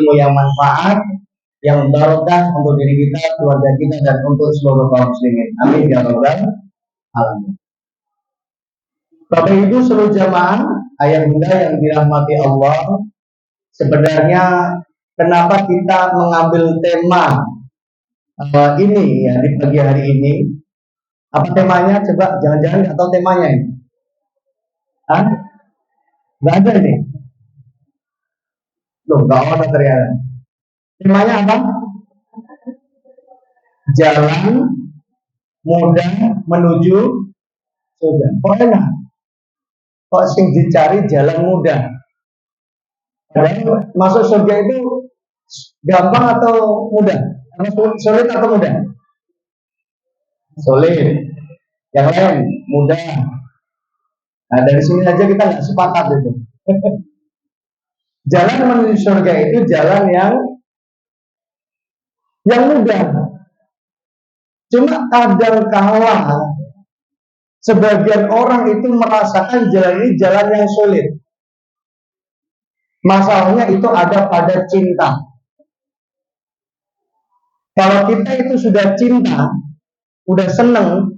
ilmu yang manfaat, yang barokah untuk diri kita, keluarga kita, dan untuk seluruh kaum muslimin. Amin ya rabbal alamin. Bapak Ibu seluruh jamaah ayah bunda yang dirahmati Allah, sebenarnya kenapa kita mengambil tema ini ya di pagi hari ini? Apa temanya? Coba, jangan-jangan nggak tahu temanya ini? Hah? Nggak ada ini? Loh, nggak ada ternyata. Temanya apa? Jalan mudah menuju surga. Kok enak? Kok sing dicari jalan mudah? Padahal masuk surga itu gampang atau mudah? Sulit atau mudah? Sulit. Yang lain mudah. Nah, dari sini aja kita nggak sepakat itu. Jalan menuju surga itu jalan yang mudah. Cuma kadang kala sebagian orang itu merasakan jalan ini jalan yang sulit. Masalahnya itu ada pada cinta. Kalau kita itu sudah cinta, udah seneng,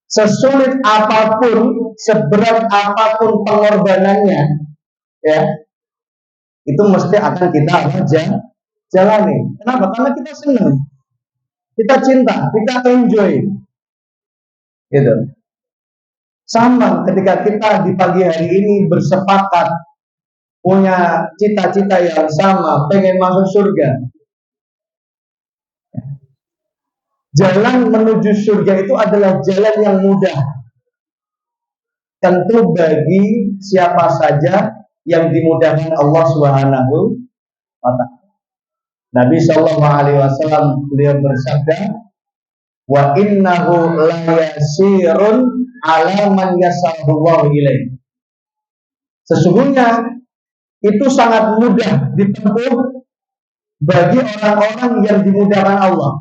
sesulit apapun, seberat apapun pengorbanannya, ya, itu mesti akan kita jalani. Kenapa? Karena kita seneng, kita cinta, kita enjoy, gitu. Sama ketika kita di pagi hari ini bersepakat punya cita-cita yang sama, pengen masuk surga. Jalan menuju surga itu adalah jalan yang mudah. Tentu bagi siapa saja yang dimudahkan Allah Subhanahu wa ta'ala. Nabi sallallahu alaihi wasallam beliau bersabda, "Wa innahu la yasirun ala man yasarullahu ilaihi." Sesungguhnya itu sangat mudah ditempuh bagi orang-orang yang dimudahkan Allah.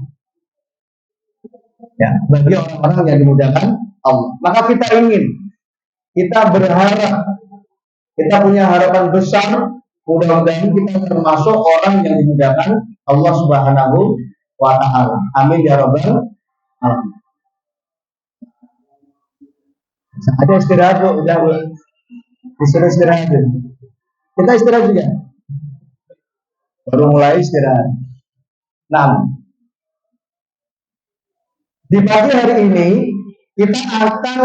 Ya, bagi orang-orang yang dimudahkan Allah. Maka kita ingin, kita berharap, kita punya harapan besar, mudah-mudahan kita termasuk orang yang dimudahkan Allah Subhanahu wa ta'ala. Amin ya rabbal alamin. Ada istirahat Bu, udah Bu. Disuruh istirahat Bu. Kita istirahat juga. Baru mulai istirahat. Nah, di pagi hari ini kita akan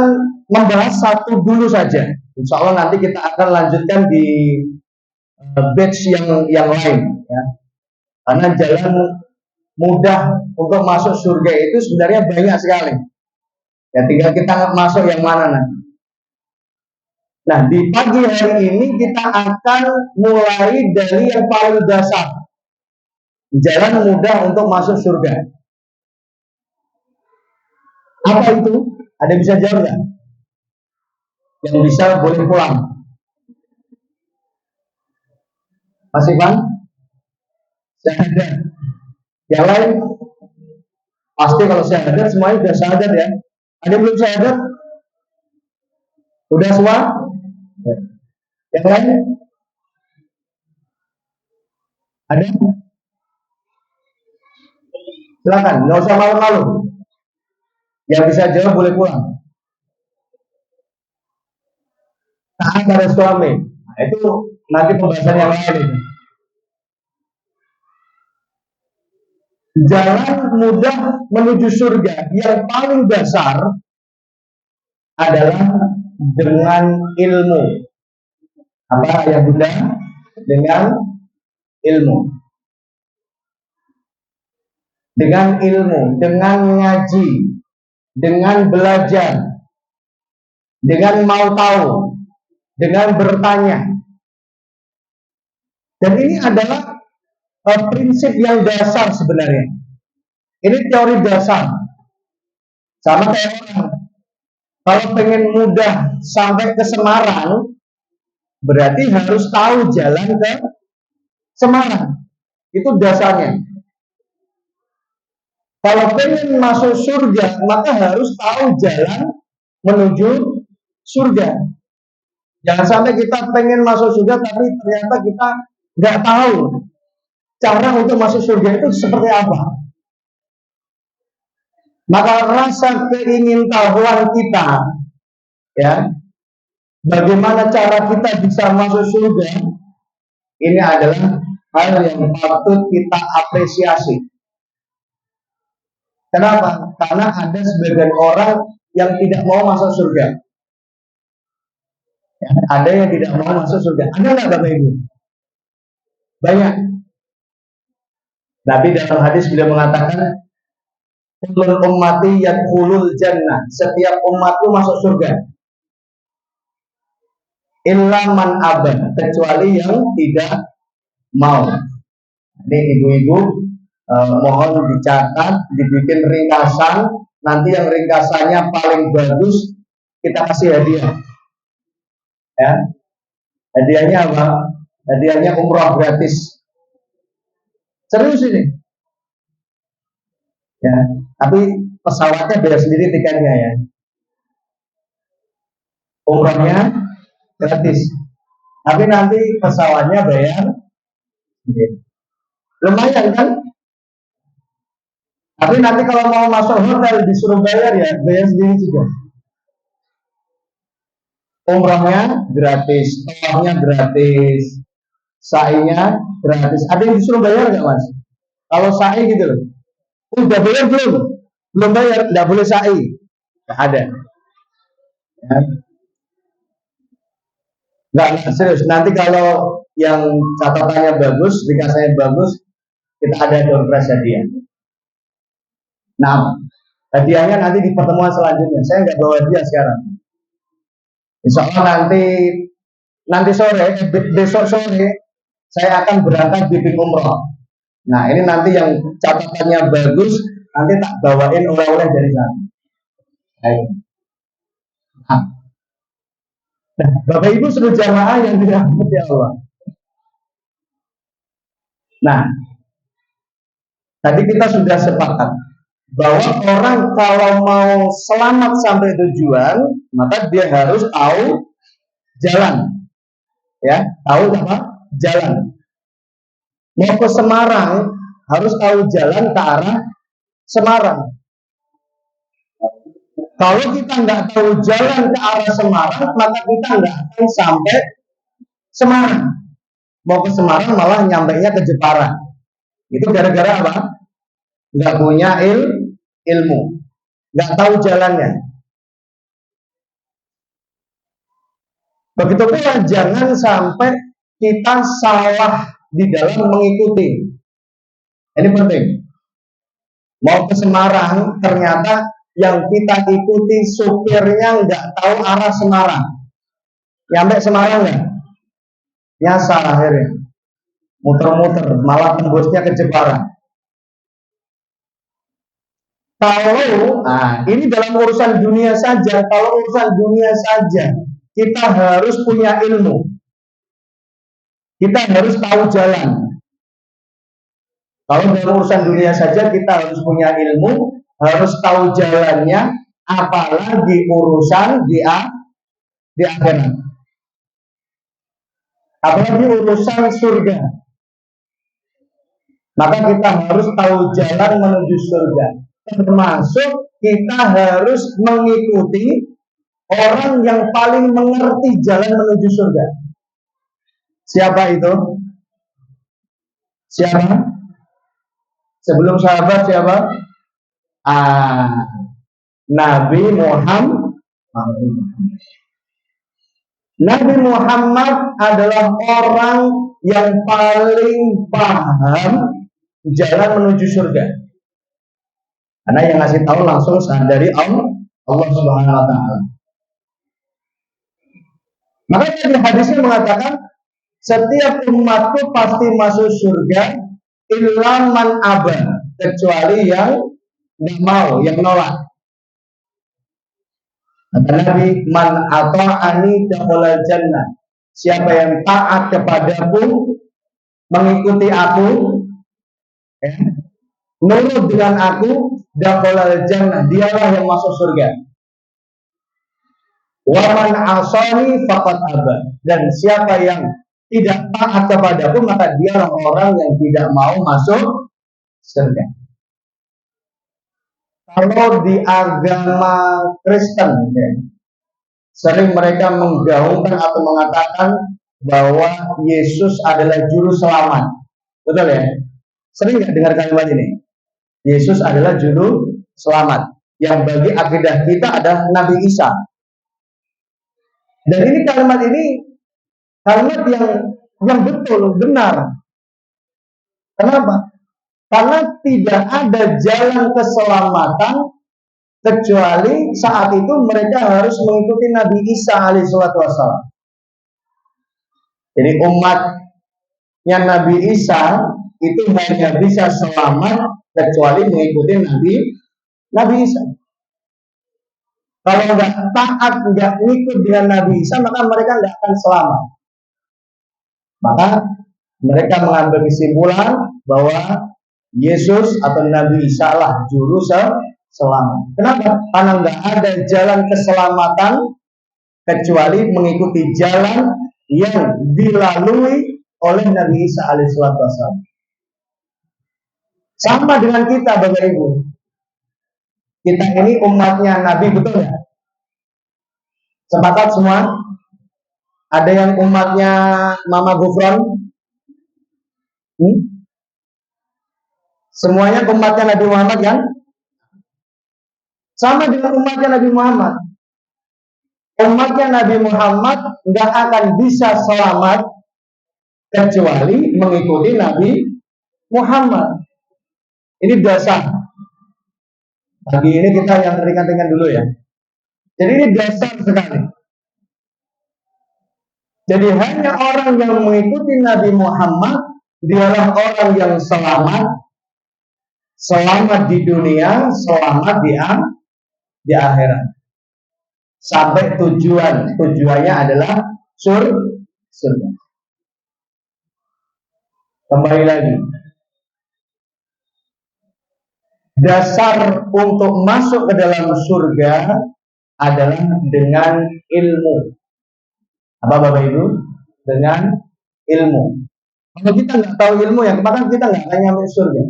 membahas satu dulu saja. Insya Allah nanti kita akan lanjutkan di batch yang lain, ya. Karena jalan mudah untuk masuk surga itu sebenarnya banyak sekali. Ya, tinggal kita masuk yang mana nanti. Nah, di pagi hari ini kita akan mulai dari yang paling dasar. Jalan mudah untuk masuk surga. Apa itu? Ada bisa jawab nggak? Yang bisa boleh pulang. Mas Ivan? Syahadat. Yang lain? Pasti kalau syahadat semuanya sudah syahadat ya. Ada yang belum syahadat? Sudah semua? Yang lain? Ada? Silakan, nggak usah malu-malu. Yang bisa jawab boleh pulang. Taat pada suami. Nah, itu nanti pembahasan yang lain itu. Jalan mudah menuju surga yang paling dasar adalah dengan ilmu. Apa ya Bunda? Dengan ilmu. Dengan ilmu, dengan ngaji, dengan belajar, dengan mau tahu, dengan bertanya. Dan ini adalah prinsip yang dasar sebenarnya. Ini teori dasar. Sama kayak orang. Kalau pengen mudah sampai ke Semarang, berarti harus tahu jalan ke Semarang. Itu dasarnya. Kalau pengen masuk surga, maka harus tahu jalan menuju surga. Jangan sampai kita pengen masuk surga, tapi ternyata kita nggak tahu cara untuk masuk surga itu seperti apa. Maka rasa keingintahuan kita, ya, bagaimana cara kita bisa masuk surga, ini adalah hal yang patut kita apresiasi. Kenapa? Karena ada sebagian orang yang tidak mau masuk surga. Ya, ada yang tidak mau masuk surga. Ada nggak Bapak Ibu? Banyak. Nabi dalam hadis beliau mengatakan, "Kullul ummati yadkhulul jannah." Setiap umatku masuk surga. Illa man aba, kecuali yang tidak mau. Ini ibu-ibu mohon dicatat, dibikin ringkasan. Nanti yang ringkasannya paling bagus kita kasih hadiah. Ya, hadiahnya apa? Hadiahnya umroh gratis. Serius ini. Ya, tapi pesawatnya bayar sendiri tiketnya ya. Umrohnya gratis. Tapi nanti pesawatnya bayar sendiri. Lumayan kan? Tapi nanti kalau mau masuk hotel disuruh bayar ya, bayar sendiri juga. Umrohnya gratis, tawafnya gratis, sa'inya gratis. Ada yang disuruh bayar nggak Mas? Kalau sa'i gitu loh, udah bayar belum? Belum bayar, nggak boleh sa'i. Nggak ada. Ya. Nggak serius. Nanti kalau yang catatannya bagus, dikasihnya bagus, kita ada door prize hadiah. Nah, hadiahnya nanti di pertemuan selanjutnya. Saya nggak bawa hadiah sekarang. Insya Allah nanti sore, besok sore saya akan berangkat bikin umroh. Nah ini nanti yang catatannya bagus, nanti tak bawain oleh-oleh dari sana. Nah, Bapak Ibu seluruh jamaah yang dirahmati Allah. Nah, tadi kita sudah sepakat bahwa orang kalau mau selamat sampai tujuan, maka dia harus tahu jalan. Ya, tahu apa? Jalan. Mau ke Semarang harus tahu jalan ke arah Semarang. Kalau kita nggak tahu jalan ke arah Semarang, maka kita nggak akan sampai Semarang. Mau ke Semarang malah nyampainya ke Jepara. Itu gara-gara apa? Nggak punya ilmu, nggak tahu jalannya. Begitu pula jangan sampai kita salah di dalam mengikuti. Ini penting. Mau ke Semarang, ternyata yang kita ikuti supirnya nggak tahu arah Semarang. Nyampe Semarang nggak? Nyasar akhirnya. Muter-muter, malah tembusnya ke Jepara. Kalau, ini dalam urusan dunia saja. Kalau urusan dunia saja, kita harus punya ilmu. Kita harus tahu jalan. Kalau dalam urusan dunia saja kita harus punya ilmu, harus tahu jalannya, apalagi urusan di akhirat. Apalagi urusan surga. Maka kita harus tahu jalan menuju surga. Termasuk kita harus mengikuti orang yang paling mengerti jalan menuju surga. Siapa itu? Siapa? Sebelum sahabat siapa? Nabi Muhammad. Nabi Muhammad adalah orang yang paling paham jalan menuju surga. Karena yang ngasih tahu langsung dari Allah Subhanahu wa taala. Maka di hadisnya mengatakan setiap umatku pasti masuk surga illa man aba, kecuali yang tidak mau, yang menolak. Kata Nabi, man ata'ani dakhala jannah. Siapa yang taat kepadaku, mengikuti aku, nurut dengan aku, dakhala jannah, dialah yang masuk surga. Wa man asani faqad aba. Dan siapa yang tidak taat kepadaku, maka dialah orang yang tidak mau masuk surga. Kalau di agama Kristen, ya, sering mereka menggaungkan atau mengatakan bahwa Yesus adalah juru selamat. Betul ya? Sering nggak dengar kalimat ini? Yesus adalah juru selamat. Yang bagi akidah kita adalah Nabi Isa. Dan ini kalimat yang betul, benar. Kenapa? Karena tidak ada jalan keselamatan kecuali saat itu mereka harus mengikuti Nabi Isa alaihissalam. Jadi umatnya Nabi Isa itu hanya bisa selamat kecuali mengikuti Nabi Isa. Kalau nggak taat, nggak ngikut dengan Nabi Isa, maka mereka nggak akan selamat. Maka mereka mengambil kesimpulan bahwa Yesus atau Nabi Isa lah juru selamat. Kenapa? Karena nggak ada jalan keselamatan kecuali mengikuti jalan yang dilalui oleh Nabi Isa alaihissalam. Sama dengan kita, Bapak Ibu. Kita ini umatnya Nabi, betul ya? Sepakat semua? Ada yang umatnya Mama Gufron? Semuanya umatnya Nabi Muhammad kan? Sama dengan umatnya Nabi Muhammad. Umatnya Nabi Muhammad nggak akan bisa selamat kecuali mengikuti Nabi Muhammad. Ini dasar. Pagi ini kita yang ringan-ringan dulu ya. Jadi ini dasar sekali. Jadi hanya orang yang mengikuti Nabi Muhammad dialah orang yang selamat di dunia, selamat di akhirat. Sampai tujuannya adalah surga. Kembali lagi. Dasar untuk masuk ke dalam surga adalah dengan ilmu. Apa Bapak Ibu? Dengan ilmu. Kalau kita nggak tahu ilmu, yang kemarin kita nggak akan nyampe surga.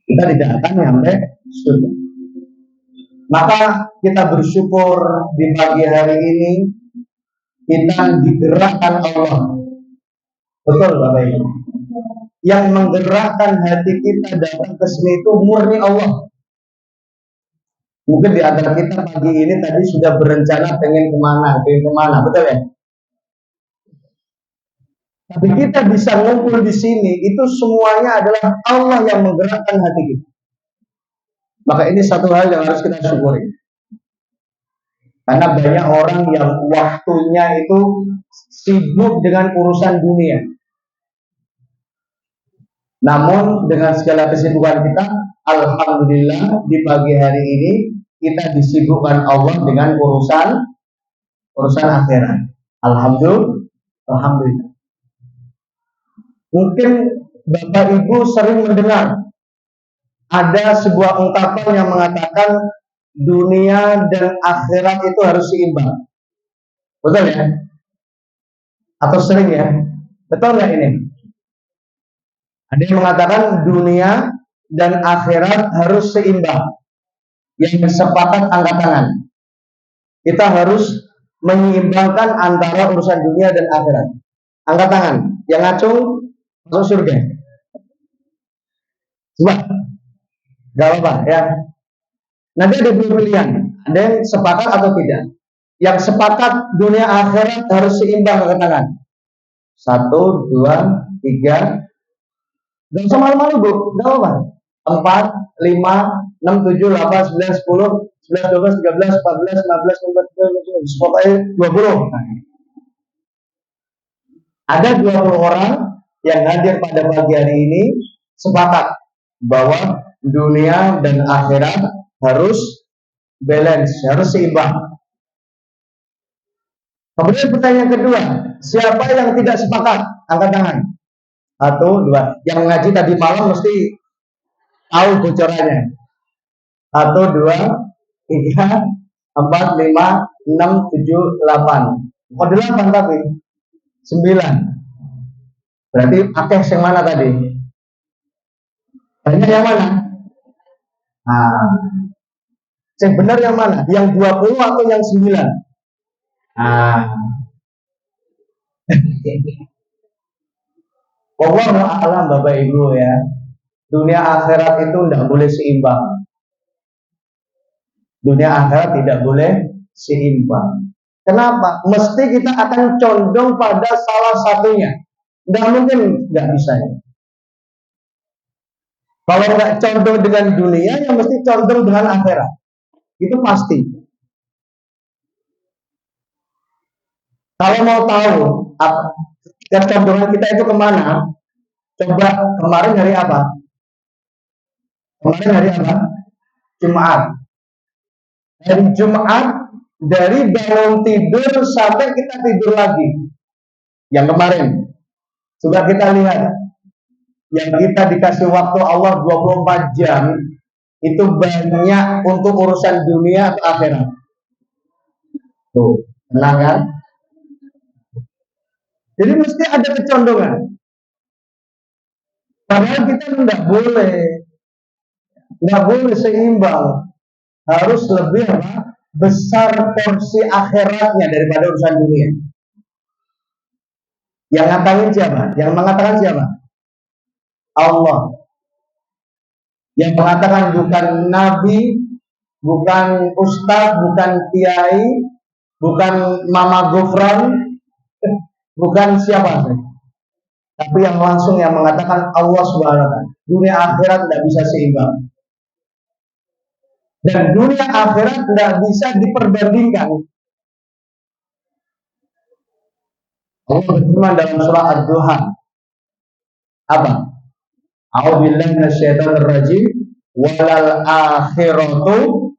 Kita tidak akan nyampe surga. Maka kita bersyukur di pagi hari ini kita digerakkan Allah. Betul Bapak Ibu. Yang menggerakkan hati kita datang ke sini itu murni Allah. Mungkin di antara kita pagi ini tadi sudah berencana pengen kemana, betul ya? Tapi kita bisa ngumpul di sini, itu semuanya adalah Allah yang menggerakkan hati kita. Maka ini satu hal yang harus kita syukuri. Karena banyak orang yang waktunya itu sibuk dengan urusan dunia. Namun dengan segala kesibukan kita, alhamdulillah di pagi hari ini kita disibukkan Allah dengan urusan akhirat. Alhamdulillah. Mungkin Bapak Ibu sering mendengar ada sebuah ungkapan yang mengatakan dunia dan akhirat itu harus seimbang. Betul ya? Atau sering ya? Betul nggak ini? Ada yang mengatakan dunia dan akhirat harus seimbang. Yang sepakat angkat tangan. Kita harus menyeimbangkan antara urusan dunia dan akhirat. Angkat tangan. Yang ngacung masuk surga. Coba. Gak apa-apa ya. Nanti ada dua pilihan. Ada yang sepakat atau tidak. Yang sepakat dunia akhirat harus seimbang, angkat tangan. 1, 2, 3. Gak usah malu-malu Bu, gak apa-apa. 4, 5, 6, 7, 8, 9, 10, 11, 12, 13, 14, 15, 16, 17, pokoknya 20. Ada 20 orang yang hadir pada pagi hari ini sepakat bahwa dunia dan akhirat harus balance, harus seimbang. Kemudian pertanyaan kedua, siapa yang tidak sepakat? Angkat tangan. 1, 2. Yang ngaji tadi malam mesti tahu bocorannya. 1, 2, 3, 4, 5, 6, 7, 8. Oh 8 tapi 9. Berarti akeh yang mana tadi? Banyak yang mana? Nah, yang benar yang mana? Yang 20 atau yang 9? Nah, wallahu a'lam Bapak Ibu ya. Dunia akhirat itu tidak boleh seimbang. Dunia akhirat tidak boleh seimbang. Kenapa? Mesti kita akan condong pada salah satunya. Nggak mungkin nggak bisa. Kalau nggak condong dengan dunia, ya mesti condong dengan akhirat. Itu pasti. Kalau mau tahu kecondongan kita itu kemana, coba kemarin hari apa? Kemarin hari apa? Jumat. Hari Jumat, dari bangun tidur sampai kita tidur lagi. Yang kemarin. Coba kita lihat. Yang kita dikasih waktu Allah 24 jam, itu banyak untuk urusan dunia atau akhirat. Tuh, tenang kan? Jadi mesti ada kecondongan. Padahal kita nggak boleh seimbang. Harus lebih besar porsi akhiratnya daripada urusan dunia. Yang ngatakan siapa? Yang mengatakan siapa? Allah. Yang mengatakan bukan nabi, bukan ustaz, bukan kiai, bukan mama gofran, bukan siapa. Tapi yang langsung yang mengatakan Allah Subhanahu wa ta'ala. Dunia akhirat tidak bisa seimbang. Dan dunia akhirat tidak bisa diperbandingkan. Allah berfirman dalam surah Ad-Duha. Apa? A'udzubillahi minasyaitonir rajim. Walal akhiratu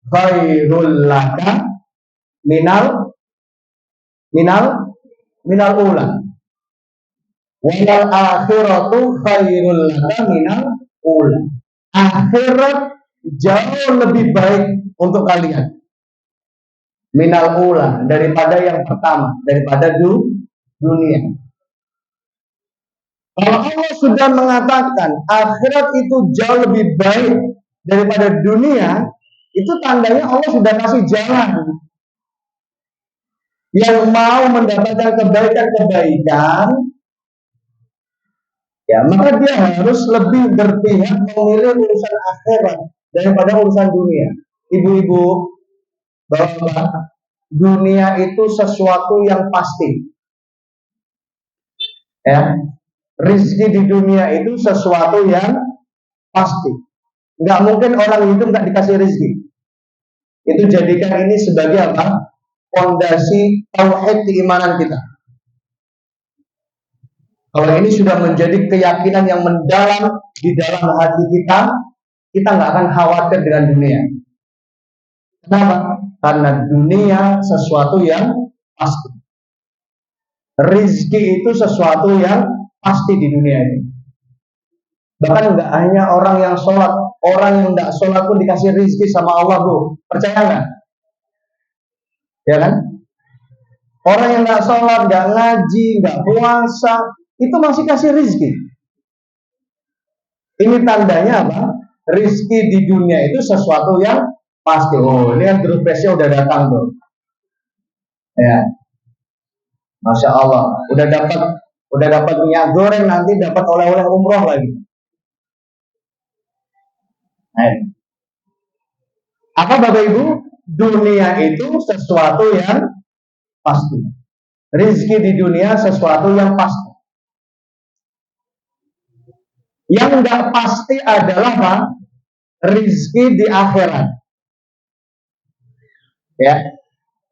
khairul laka minal ula. Walal akhiratu khairul laka minal ula. Akhirat jauh lebih baik untuk kalian minal ula, daripada yang pertama, daripada dunia. Kalau Allah sudah mengatakan akhirat itu jauh lebih baik daripada dunia, itu tandanya Allah sudah kasih jalan. Yang mau mendapatkan kebaikan-kebaikan, ya maka dia harus lebih berpihak memilih urusan akhirat daripada urusan dunia. Ibu-ibu, bapak, dunia itu sesuatu yang pasti. Ya, rizki di dunia itu sesuatu yang pasti. Nggak mungkin orang hidup nggak dikasih rizki. Itu jadikan ini sebagai apa? Fondasi tauhid keimanan kita. Kalau ini sudah menjadi keyakinan yang mendalam di dalam hati kita, kita nggak akan khawatir dengan dunia. Kenapa? Karena dunia sesuatu yang pasti. Rizki itu sesuatu yang pasti di dunia ini. Bahkan nggak hanya orang yang sholat, orang yang nggak sholat pun dikasih rizki sama Allah, Bu. Percaya nggak? Ya kan? Orang yang nggak sholat, nggak ngaji, nggak puasa, itu masih kasih rizki. Ini tandanya apa? Rizki di dunia itu sesuatu yang pasti. Oh, ini kan grup presnya udah datang tuh. Ya, masya Allah, udah dapat minyak goreng, nanti dapat oleh-oleh umroh lagi. Nah, apa Bapak Ibu? Dunia itu sesuatu yang pasti. Rizki di dunia sesuatu yang pasti. Yang nggak pasti adalah apa? Rizki di akhirat. Ya,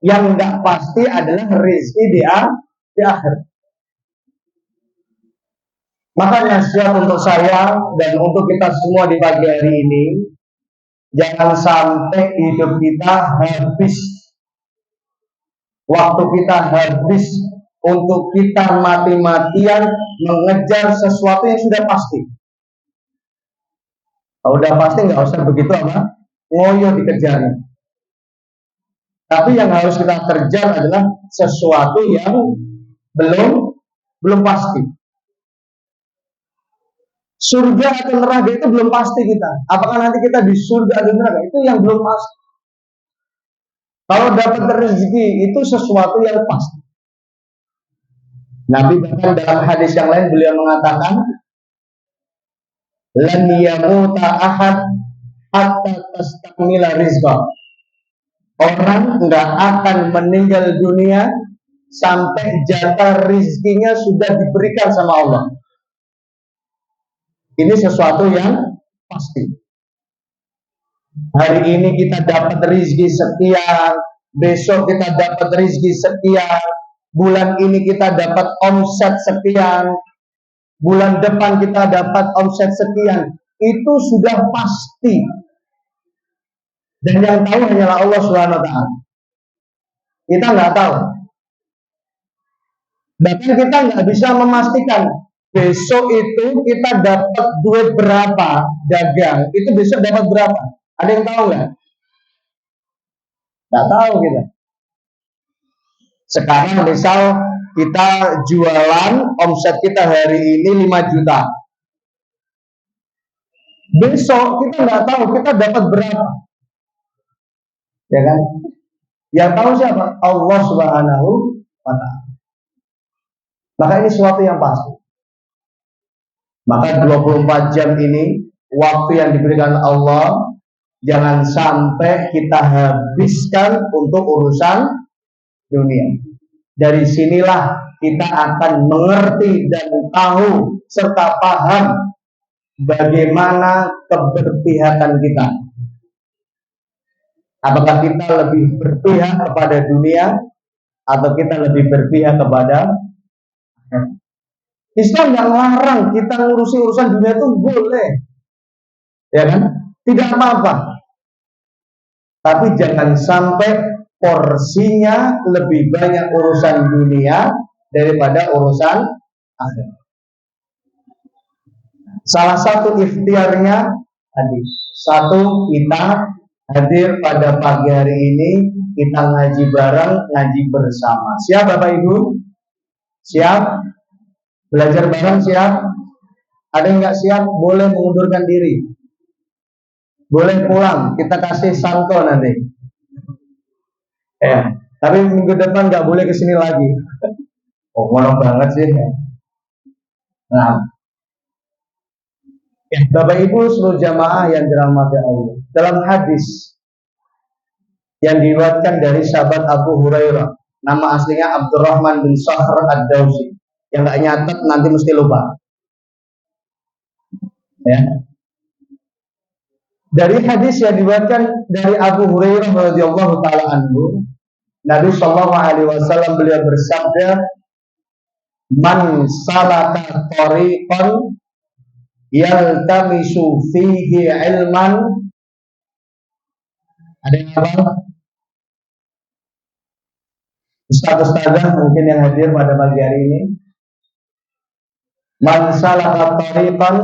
yang nggak pasti adalah rizki di akhirat. Maka nasihat untuk saya dan untuk kita semua di pagi hari ini, jangan sampai hidup kita habis, waktu kita habis untuk kita mati-matian mengejar sesuatu yang sudah pasti. Kalau udah pasti nggak usah begitu apa, ngoyo dikejar. Tapi yang harus kita kejar adalah sesuatu yang Belum, belum pasti. Surga atau neraka itu belum pasti kita. Apakah nanti kita di surga atau neraka itu yang belum pasti. Kalau dapat rezeki itu sesuatu yang pasti. Nabi bahkan dalam hadis yang lain beliau mengatakan, lan yamuta ahad hatta tastakmila rizqa. Orang nggak akan meninggal dunia sampai jatah rizkinya sudah diberikan sama Allah. Ini sesuatu yang pasti. Hari ini kita dapat rezeki sekian, besok kita dapat rezeki sekian, bulan ini kita dapat omset sekian, bulan depan kita dapat omset sekian. Itu sudah pasti. Dan yang tahu hanyalah Allah Subhanahu wa taala. Kita nggak tahu. Bahkan kita nggak bisa memastikan besok itu kita dapat duit berapa dagang, itu besok dapat berapa. Ada yang tahu nggak? Nggak tahu kita. Sekarang misal kita jualan, omset kita hari ini 5 juta. Besok kita nggak tahu kita dapat berapa. Ya kan? Yang tahu siapa? Allah Subhanahu wa taala. Maka ini sesuatu yang pasti. Maka 24 jam ini waktu yang diberikan Allah jangan sampai kita habiskan untuk urusan dunia. Dari sinilah kita akan mengerti dan tahu serta paham bagaimana keberpihakan kita. Apakah kita lebih berpihak kepada dunia atau kita lebih berpihak kepada Islam? Nggak larang kita ngurusi urusan dunia itu boleh, ya kan? Tidak apa-apa. Tapi jangan sampai porsinya lebih banyak urusan dunia daripada urusan akhirat. Salah satu ikhtiarnya tadi, satu, kita hadir pada pagi hari ini, kita ngaji bareng, ngaji bersama. Siap Bapak Ibu? Siap? Belajar bareng siap? Ada yang nggak siap? Boleh mengundurkan diri. Boleh pulang, kita kasih santo nanti. Ya, tapi minggu depan nggak boleh kesini lagi. Oh, ngomong banget sih. Nah, ya, Bapak Ibu seluruh jamaah yang dirahmati Allah. Dalam hadis yang diriwayatkan dari sahabat Abu Hurairah, nama aslinya Abdurrahman bin Sakhr ad-Dawsi. Yang nggak nyatet nanti mesti lupa. Ya. Dari hadis yang diriwayatkan dari Abu Hurairah radhiyallahu taala anhu, Nabi sallallahu alaihi wasallam beliau bersabda, "Man salaka tariqan yaltamisu fihi ilman." Ada yang apa? Ustaz-ustazah mungkin yang hadir pada pagi hari ini. Man salaka tariqan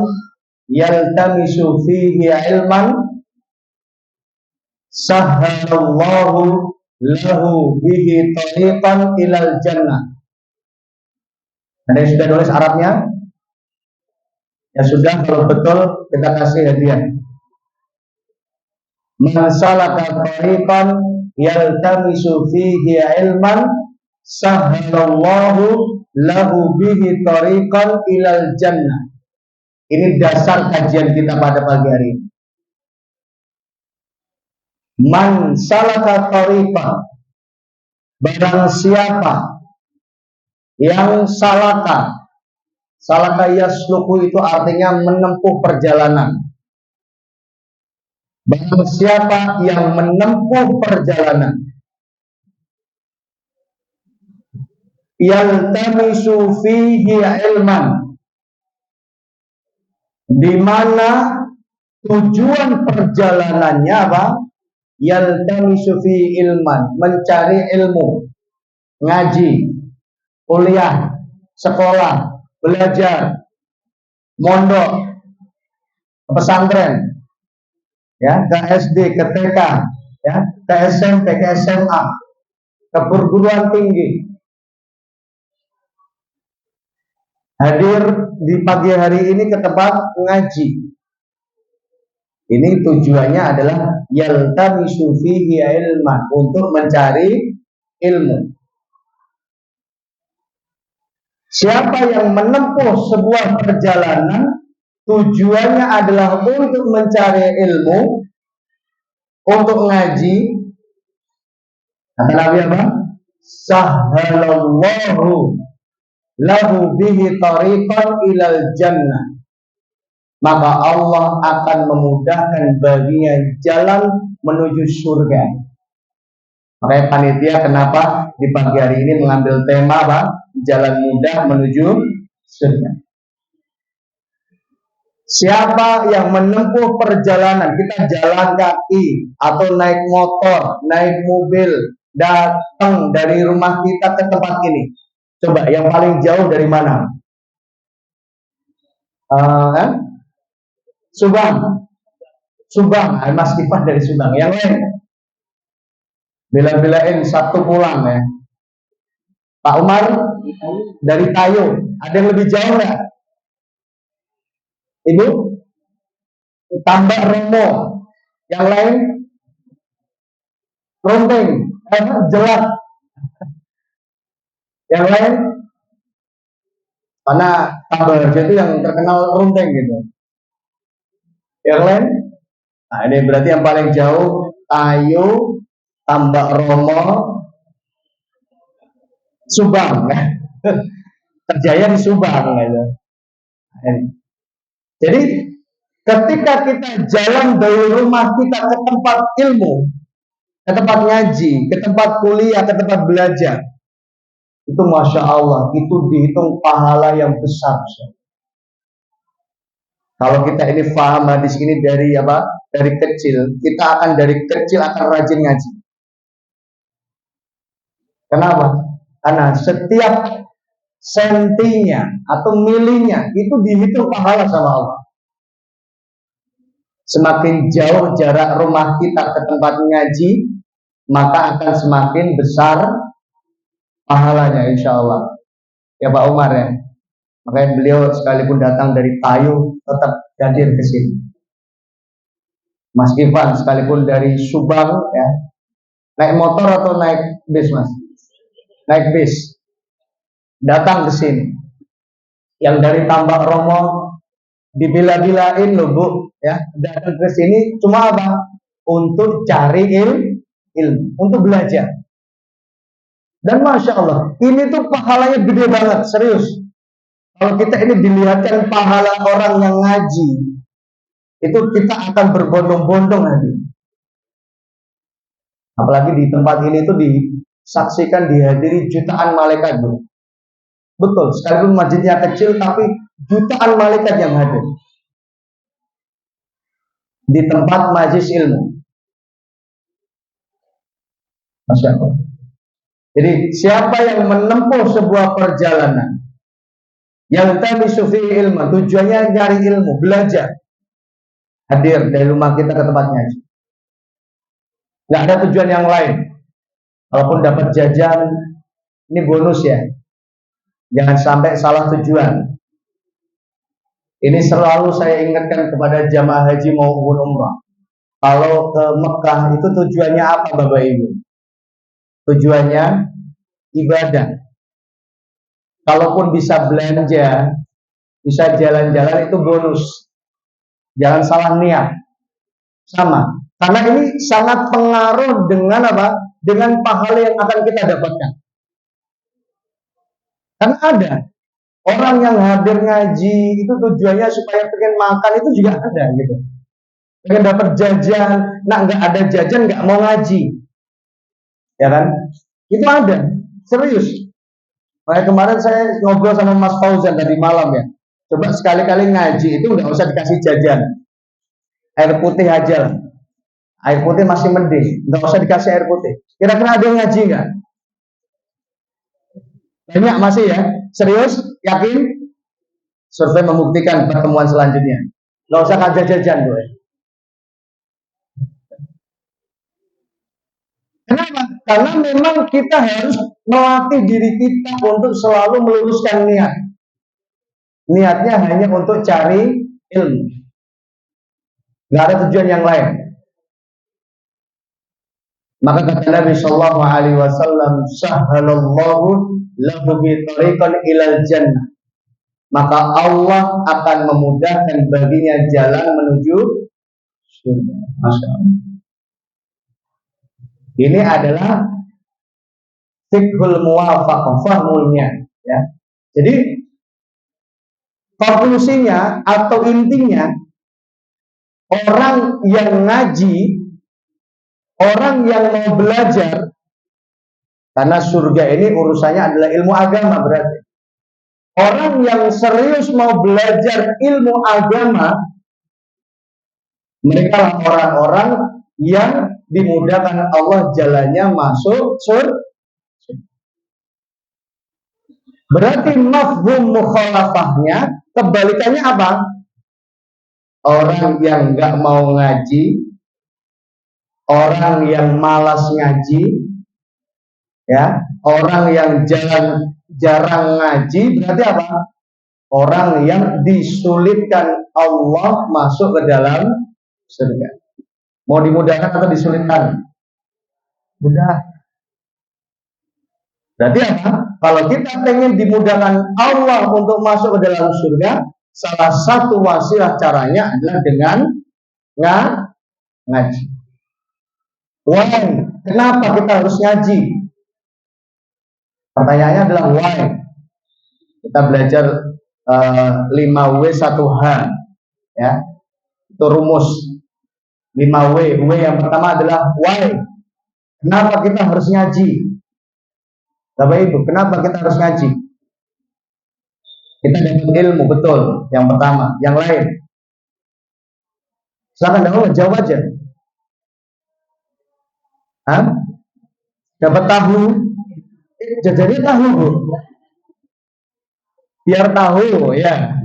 yaltamisu fihi ilman sahhalallahu lahu bihi tariqan ilal jannah. Ada yang sudah nulis Arabnya? Ya sudah, kalau betul kita kasih hadiah. Man salaka tariqan yaltamisu fihi ilman sahhalallahu lahu bihi tariqan ilal jannah. Ini dasar kajian kita pada pagi hari ini. Man salaka tariqan, barang siapa yang salaka yasluku itu artinya menempuh perjalanan. Barang siapa yang menempuh perjalanan, yaltamisu fihi ilman, di mana tujuan perjalanannya apa? Yaltamisu fihi ilman, mencari ilmu, ngaji, kuliah, sekolah, belajar, mondok, pesantren, ya, ke SD, ke TK, ya, ke SMP, ke SMA, ke perguruan tinggi. hadir di pagi hari ini ke tempat ngaji. Ini tujuannya adalah yaltamisu fihi ilman, untuk mencari ilmu. Siapa yang menempuh sebuah perjalanan tujuannya adalah untuk mencari ilmu, untuk ngaji, kata Nabi apa? Sahhalallahu lahu bihi tariqan ilal jannah, maka Allah akan memudahkan baginya jalan menuju surga. Makanya panitia kenapa di pagi hari ini mengambil tema apa? Jalan mudah menuju surga. Siapa yang menempuh perjalanan, kita jalan kaki atau naik motor, naik mobil, datang dari rumah kita ke tempat ini. Coba yang paling jauh dari mana? Subang. Mas Kifah dari Subang. Yang lain? Bela-belain Sabtu pulang ya. Pak Umar dari Tayo. Ada yang lebih jauh nggak? Ibu? Tambak Romo. Yang lain? Ronteng. Jelas. Yang lain? Karena Tambak itu yang terkenal Ronteng gitu. Yang lain? Nah ini berarti yang paling jauh Tayo, Tambak Romo, Subang. Kerjanya di Subang gitu. Jadi ketika kita jalan dari rumah kita ke tempat ilmu, ke tempat ngaji, ke tempat kuliah, ke tempat belajar, itu Masya Allah, itu dihitung pahala yang besar. Kalau kita ini paham hadis ini dari apa? Dari kecil, kita akan dari kecil akan rajin ngaji. Kenapa? Karena setiap sentinya atau milinya itu dihitung pahala sama Allah. Semakin jauh jarak rumah kita ke tempat ngaji, maka akan semakin besar pahalanya insya Allah. Ya Pak Umar ya. Makanya beliau sekalipun datang dari Tayo tetap hadir ke sini. Mas Ivan sekalipun dari Subang ya. Naik motor atau naik bis Mas? Naik bis. Datang ke sini. Yang dari Tambak Romo dibila-bilain loh Bu ya. Datang ke sini cuma apa? Untuk cari ilmu, untuk belajar. Dan Masya Allah, ini tuh pahalanya gede banget, serius. Kalau kita ini dilihatkan pahala orang yang ngaji, itu kita akan berbondong-bondong nanti. Apalagi di tempat ini tuh disaksikan dihadiri jutaan malaikat, Bu. Betul, sekalipun masjidnya kecil, tapi jutaan malaikat yang hadir di tempat majelis ilmu. Masya Allah. Jadi siapa yang menempuh sebuah perjalanan yang tadi sufi ilmu, tujuannya nyari ilmu, belajar, hadir dari rumah kita ke tempat ngaji. Nggak ada tujuan yang lain. Walaupun dapat jajan, ini bonus ya. Jangan sampai salah tujuan. Ini selalu saya ingatkan kepada jamaah haji maupun umrah. Kalau ke Mekah itu tujuannya apa Bapak Ibu? Tujuannya ibadah. Kalaupun bisa belanja, bisa jalan-jalan itu bonus. Jangan salah niat. Sama. Karena ini sangat pengaruh dengan apa? Dengan pahala yang akan kita dapatkan. Karena ada orang yang hadir ngaji itu tujuannya supaya pengen makan, itu juga ada gitu. Pengen dapat jajan, nah nggak ada jajan nggak mau ngaji. Ya kan? Itu ada, serius. Kayak kemarin saya ngobrol sama Mas Fauzan tadi malam ya. Coba sekali-kali ngaji itu nggak usah dikasih jajan, air putih aja lah. Air putih masih mending, nggak usah dikasih air putih. Kira-kira ada yang ngaji nggak? Banyak masih ya, serius, yakin? Survei membuktikan pertemuan selanjutnya. Nggak usah kasih jajan, boy. Kenapa? Karena memang kita harus melatih diri kita untuk selalu meluruskan niat. niatnya hanya untuk cari ilmu, nggak ada tujuan yang lain. Maka kata Nabi Shallallahu Alaihi Wasallam, sahhalallahu lahu bi tariqan ilal jannah. Maka Allah akan memudahkan baginya jalan menuju surga. Masya Allah. Ini adalah fiqhul muwafaqah, fahmulnya. Ya. Jadi konklusinya atau intinya, orang yang ngaji, orang yang mau belajar, karena surga ini urusannya adalah ilmu agama berarti. Orang yang serius mau belajar ilmu agama, mereka orang-orang yang dimudahkan Allah jalannya masuk surga. Berarti mafhum mukhalafahnya, kebalikannya apa? Orang yang nggak mau ngaji, orang yang malas ngaji, ya, orang yang jarang ngaji, berarti apa? Orang yang disulitkan Allah masuk ke dalam surga. Mau dimudahkan atau disulitkan? Mudah. Berarti apa? Kalau kita pengen dimudahkan Allah untuk masuk ke dalam surga, salah satu wasilah caranya adalah dengan ngaji. Why? Kenapa kita harus ngaji? Pertanyaannya adalah why? Kita belajar 5W 1H, ya. Itu rumus 5W. W yang pertama adalah why. Kenapa kita harus ngaji? Bapak Ibu, kenapa kita harus ngaji? Kita dapat ilmu, betul. Yang pertama, yang lain. Silakan dahulu jawab aja. Hah? Dapat tahu? Jajannya tahu, Bu. Biar tahu, ya.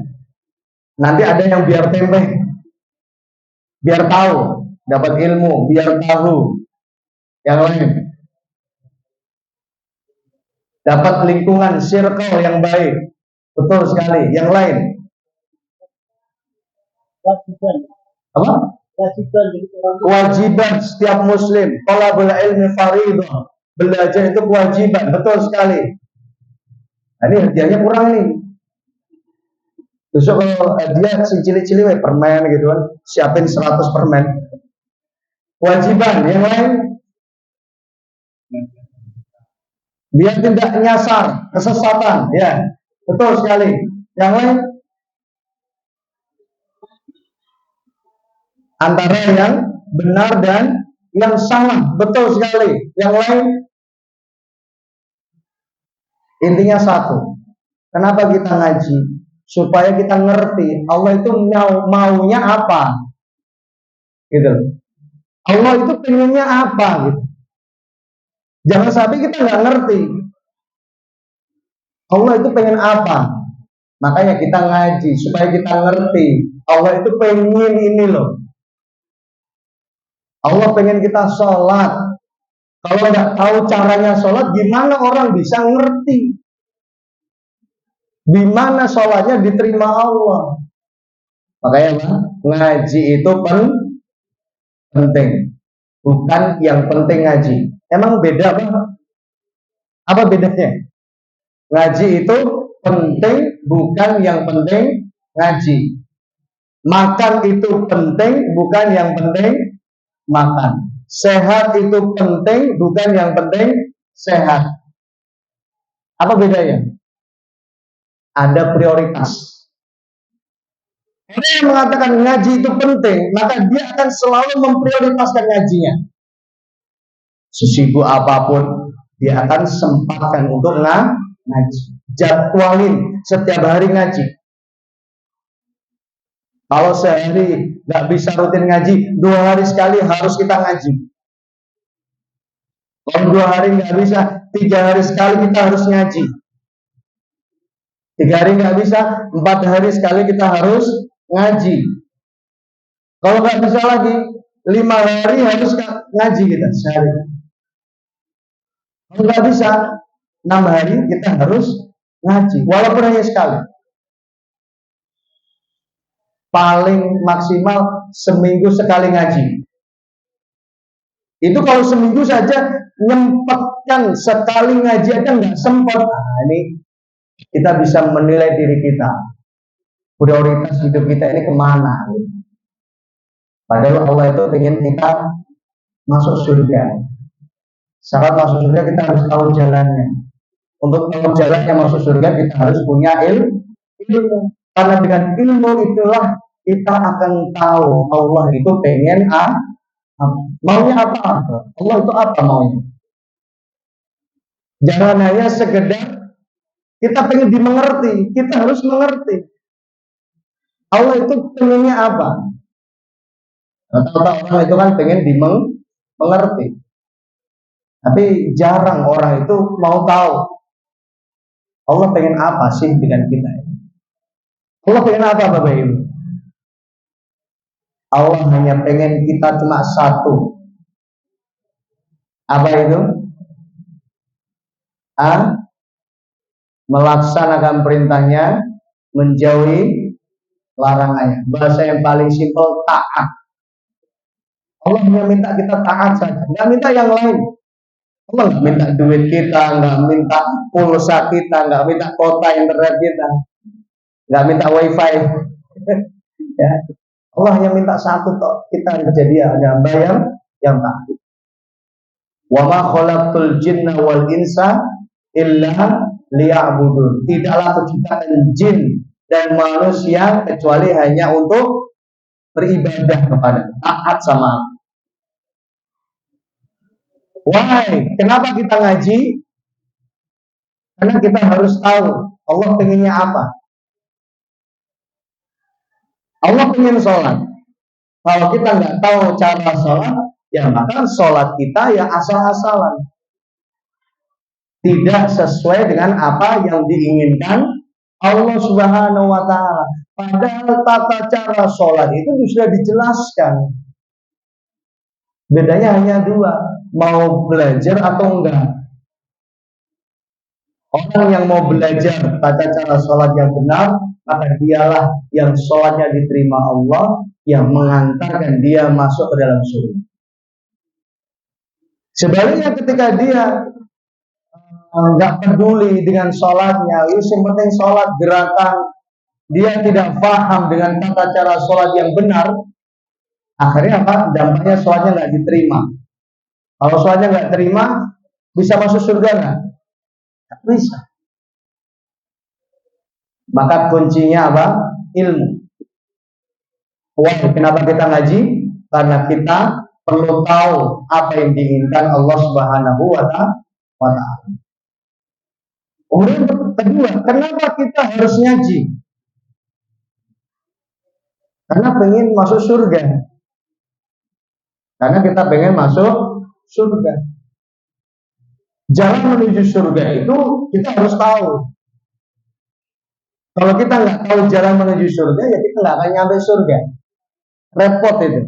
Nanti ada yang biar tempe. Biar tahu, dapat ilmu, biar tahu. Yang lain. Dapat lingkungan, circle yang baik. Betul sekali. Yang lain. Apa? Kewajiban setiap muslim. Talabul ilmi fardhun. Belajar itu kewajiban. Betul sekali. Nah, ini hadiahnya kurang nih. Besok kalau hadiah si cilik-cilik permen gitu kan, siapin 100 permen. Kewajiban. Yang lain. Biar tidak nyasar kesesatan, ya, betul sekali. Yang lain, antara yang benar dan yang salah, betul sekali. Yang lain, intinya satu. Kenapa kita ngaji? Supaya kita ngerti Allah itu maunya apa, gitu. Allah itu pengennya apa, gitu. Jangan sampai kita nggak ngerti Allah itu pengen apa. Makanya kita ngaji supaya kita ngerti Allah itu pengen ini loh. Allah pengen kita sholat. Kalau nggak tahu caranya sholat, gimana orang bisa ngerti? Gimana sholatnya diterima Allah? Makanya ngaji itu penting. Bukan yang penting ngaji. Emang beda apa? Apa bedanya? Ngaji itu penting, bukan yang penting ngaji. Makan itu penting, bukan yang penting makan. Sehat itu penting, bukan yang penting sehat. Apa bedanya? Ada prioritas. Orang yang mengatakan ngaji itu penting, maka dia akan selalu memprioritaskan ngajinya. Sesibuk apapun, dia akan sempatkan untuk ngaji. Jadwalin setiap hari ngaji. Kalau sehari nggak bisa rutin ngaji, 2 hari sekali harus kita ngaji. Kalau 2 hari nggak bisa, 3 hari sekali kita harus ngaji. 3 hari nggak bisa, 4 hari sekali kita harus ngaji. Kalau nggak bisa lagi, 5 hari harus ngaji kita sehari. Kalau nggak bisa, 6 hari kita harus ngaji, walaupun hanya sekali. paling maksimal seminggu sekali ngaji. Itu kalau seminggu saja nyempatkan sekali ngaji aja nggak sempat. Nah, ini kita bisa menilai diri kita. Prioritas hidup kita ini kemana? Padahal Allah itu ingin kita masuk surga. Syarat masuk surga kita harus tahu jalannya. Untuk tahu jalannya masuk surga kita harus punya ilmu. Karena dengan ilmu itulah kita akan tahu Allah itu pengen maunya apa. Allah itu apa maunya. Jangan hanya sekedar kita pengen dimengerti, kita harus mengerti. Allah itu pengennya apa? Rata-rata orang itu kan pengen dimengerti. Tapi jarang orang itu mau tahu Allah pengen apa sih dengan kita. Allah pengen apa Bapak Ibu? Allah hanya pengen kita cuma satu. Apa itu? Melaksanakan perintahnya, menjauhi larangannya. Bahasa yang paling simpel, taat. Allah hanya minta kita taat saja, nggak minta yang lain. Allah nggak minta duit kita, nggak minta pulsa kita, nggak minta kuota internet kita, nggak minta wifi. Ya. Allah hanya minta satu toh, kita menjadi hamba yang taat. Wa ma khalaqtul jinna wal insa illa liya'budun. Tidaklah kuciptakan jin dan manusia kecuali hanya untuk beribadah kepada, taat sama aku. Why? Kenapa kita ngaji? Karena kita harus tahu Allah pengennya apa. Allah pengen sholat. Kalau kita nggak tahu cara sholat, ya maka sholat kita ya asal-asalan. Tidak sesuai dengan apa yang diinginkan Allah Subhanahu wa Ta'ala. Padahal tata cara sholat itu sudah dijelaskan. Bedanya hanya dua, mau belajar atau enggak. Orang yang mau belajar tata cara sholat yang benar, maka dialah yang sholatnya diterima Allah, yang mengantarkan dia masuk ke dalam surga. Sebaliknya ketika dia nggak peduli dengan sholatnya, yang penting sholat gerakan, dia tidak paham dengan tata cara sholat yang benar, akhirnya apa? Dampaknya sholatnya nggak diterima. Kalau sholatnya nggak terima, bisa masuk surga nggak? Nggak bisa. Maka kuncinya apa? Ilmu. Wah, kenapa kita ngaji? Karena kita perlu tahu apa yang diinginkan Allah Subhanahu wa Ta'ala. Kemudian kedua, kenapa kita harus ngaji? Karena pengen masuk surga. Karena kita pengen masuk surga. Jalan menuju surga itu kita harus tahu. Kalau kita nggak tahu jalan menuju surga, ya kita nggak akan nyampe surga. Repot itu.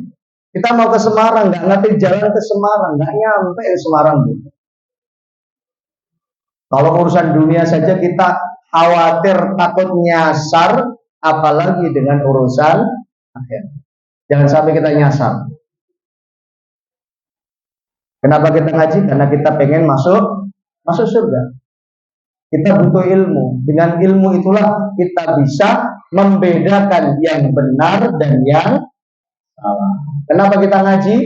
Kita mau ke Semarang, nggak ngerti jalan ke Semarang, nggak nyampe ke Semarang. Kalau urusan dunia saja kita khawatir, takut nyasar, apalagi dengan urusan akhir. Jangan sampai kita nyasar. Kenapa kita ngaji? Karena kita pengen masuk surga. Kita butuh ilmu. Dengan ilmu itulah kita bisa membedakan yang benar dan yang salah. Kenapa kita ngaji?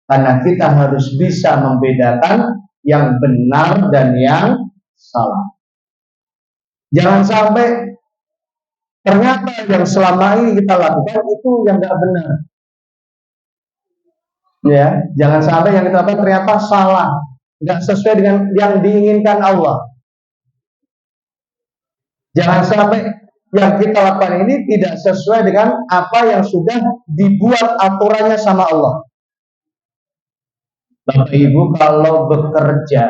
Karena kita harus bisa membedakan yang benar dan yang salah. Jangan sampai ternyata yang selama ini kita lakukan itu yang nggak benar. Ya, jangan sampai yang kita lakukan ternyata salah, nggak sesuai dengan yang diinginkan Allah. Jangan sampai yang kita lakukan ini tidak sesuai dengan apa yang sudah dibuat aturannya sama Allah. Bapak Ibu kalau bekerja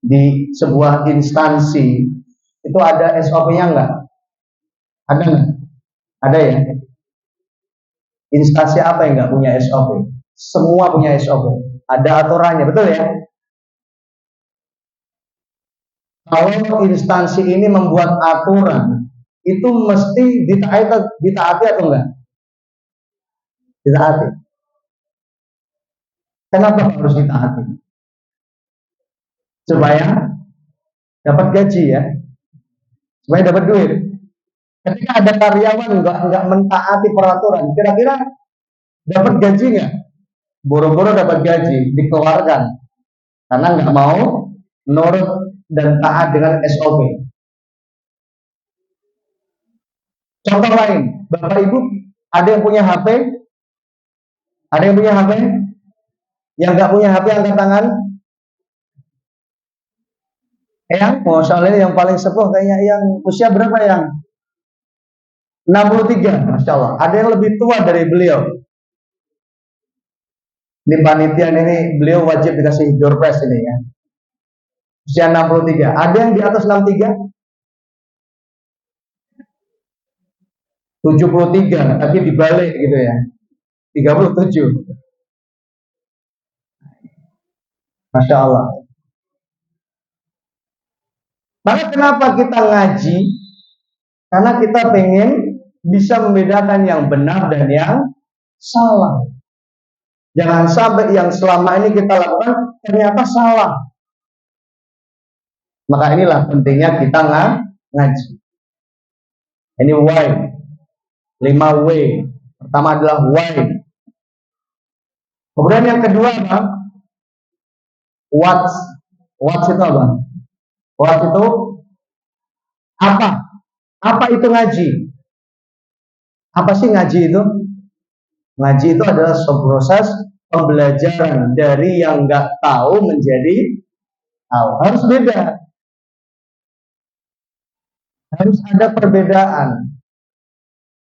di sebuah instansi itu ada SOP-nya enggak? Ada enggak? Ada ya? Instansi apa yang enggak punya SOP? Semua punya SOP. Ada aturannya, betul ya? Kalau instansi ini membuat aturan itu mesti ditaati atau enggak? Ditaati. Kenapa harus ditaati? Supaya dapat gaji ya, supaya dapat duit. Ketika ada karyawan nggak mentaati peraturan, kira-kira dapat gaji nggak? Boro-boro dapat gaji, dikeluarkan karena nggak mau nurut dan taat dengan SOP. Contoh lain, Bapak Ibu, ada yang punya HP? Ada yang punya HP? Yang nggak punya HP angkat tangan. Yang, soalnya yang paling sepuh kayaknya yang usia berapa yang? 63, Masya Allah. Ada yang lebih tua dari beliau. Di panitia ini beliau wajib dikasih door prize ini ya. Usia 63. Ada yang di atas 63? 73, tapi dibalik gitu ya. 37. Masya Allah. Maka kenapa kita ngaji? Karena kita pengen bisa membedakan yang benar dan yang salah. Jangan sampai yang selama ini kita lakukan ternyata salah. Maka inilah pentingnya kita ngaji. Ini why. 5 W. Pertama adalah why. Kemudian yang kedua apa? What. What itu apa? What itu apa? Apa itu ngaji? Apa sih ngaji itu? Ngaji itu adalah sebuah proses pembelajaran dari yang nggak tahu menjadi tahu. Harus beda. Harus ada perbedaan.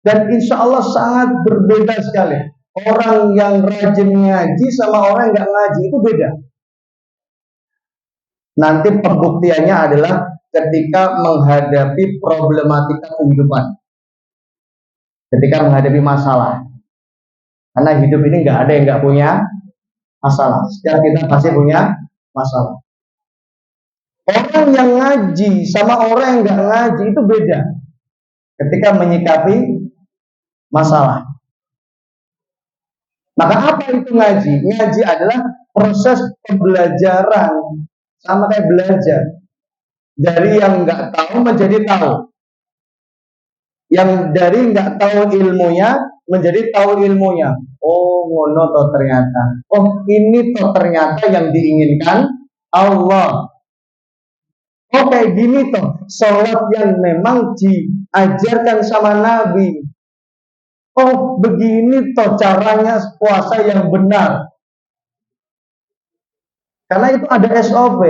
Dan insya Allah sangat berbeda sekali. Orang yang rajin ngaji sama orang yang nggak ngaji itu beda. Nanti pembuktiannya adalah ketika menghadapi problematika kehidupan. Ketika menghadapi masalah. Karena hidup ini nggak ada yang nggak punya masalah. Setiap kita pasti punya masalah. Orang yang ngaji sama orang yang nggak ngaji itu beda. Ketika menyikapi masalah. Maka apa itu ngaji? Ngaji adalah proses pembelajaran. Sama kayak belajar. Dari yang nggak tahu menjadi tahu. Yang dari nggak tahu ilmunya menjadi tahu ilmunya. Oh, ngono toh ternyata. Oh, ini toh ternyata yang diinginkan Allah. Oh, kayak gini toh. Sholat yang memang diajarkan sama Nabi. Oh, begini toh caranya puasa yang benar. Karena itu ada SOP.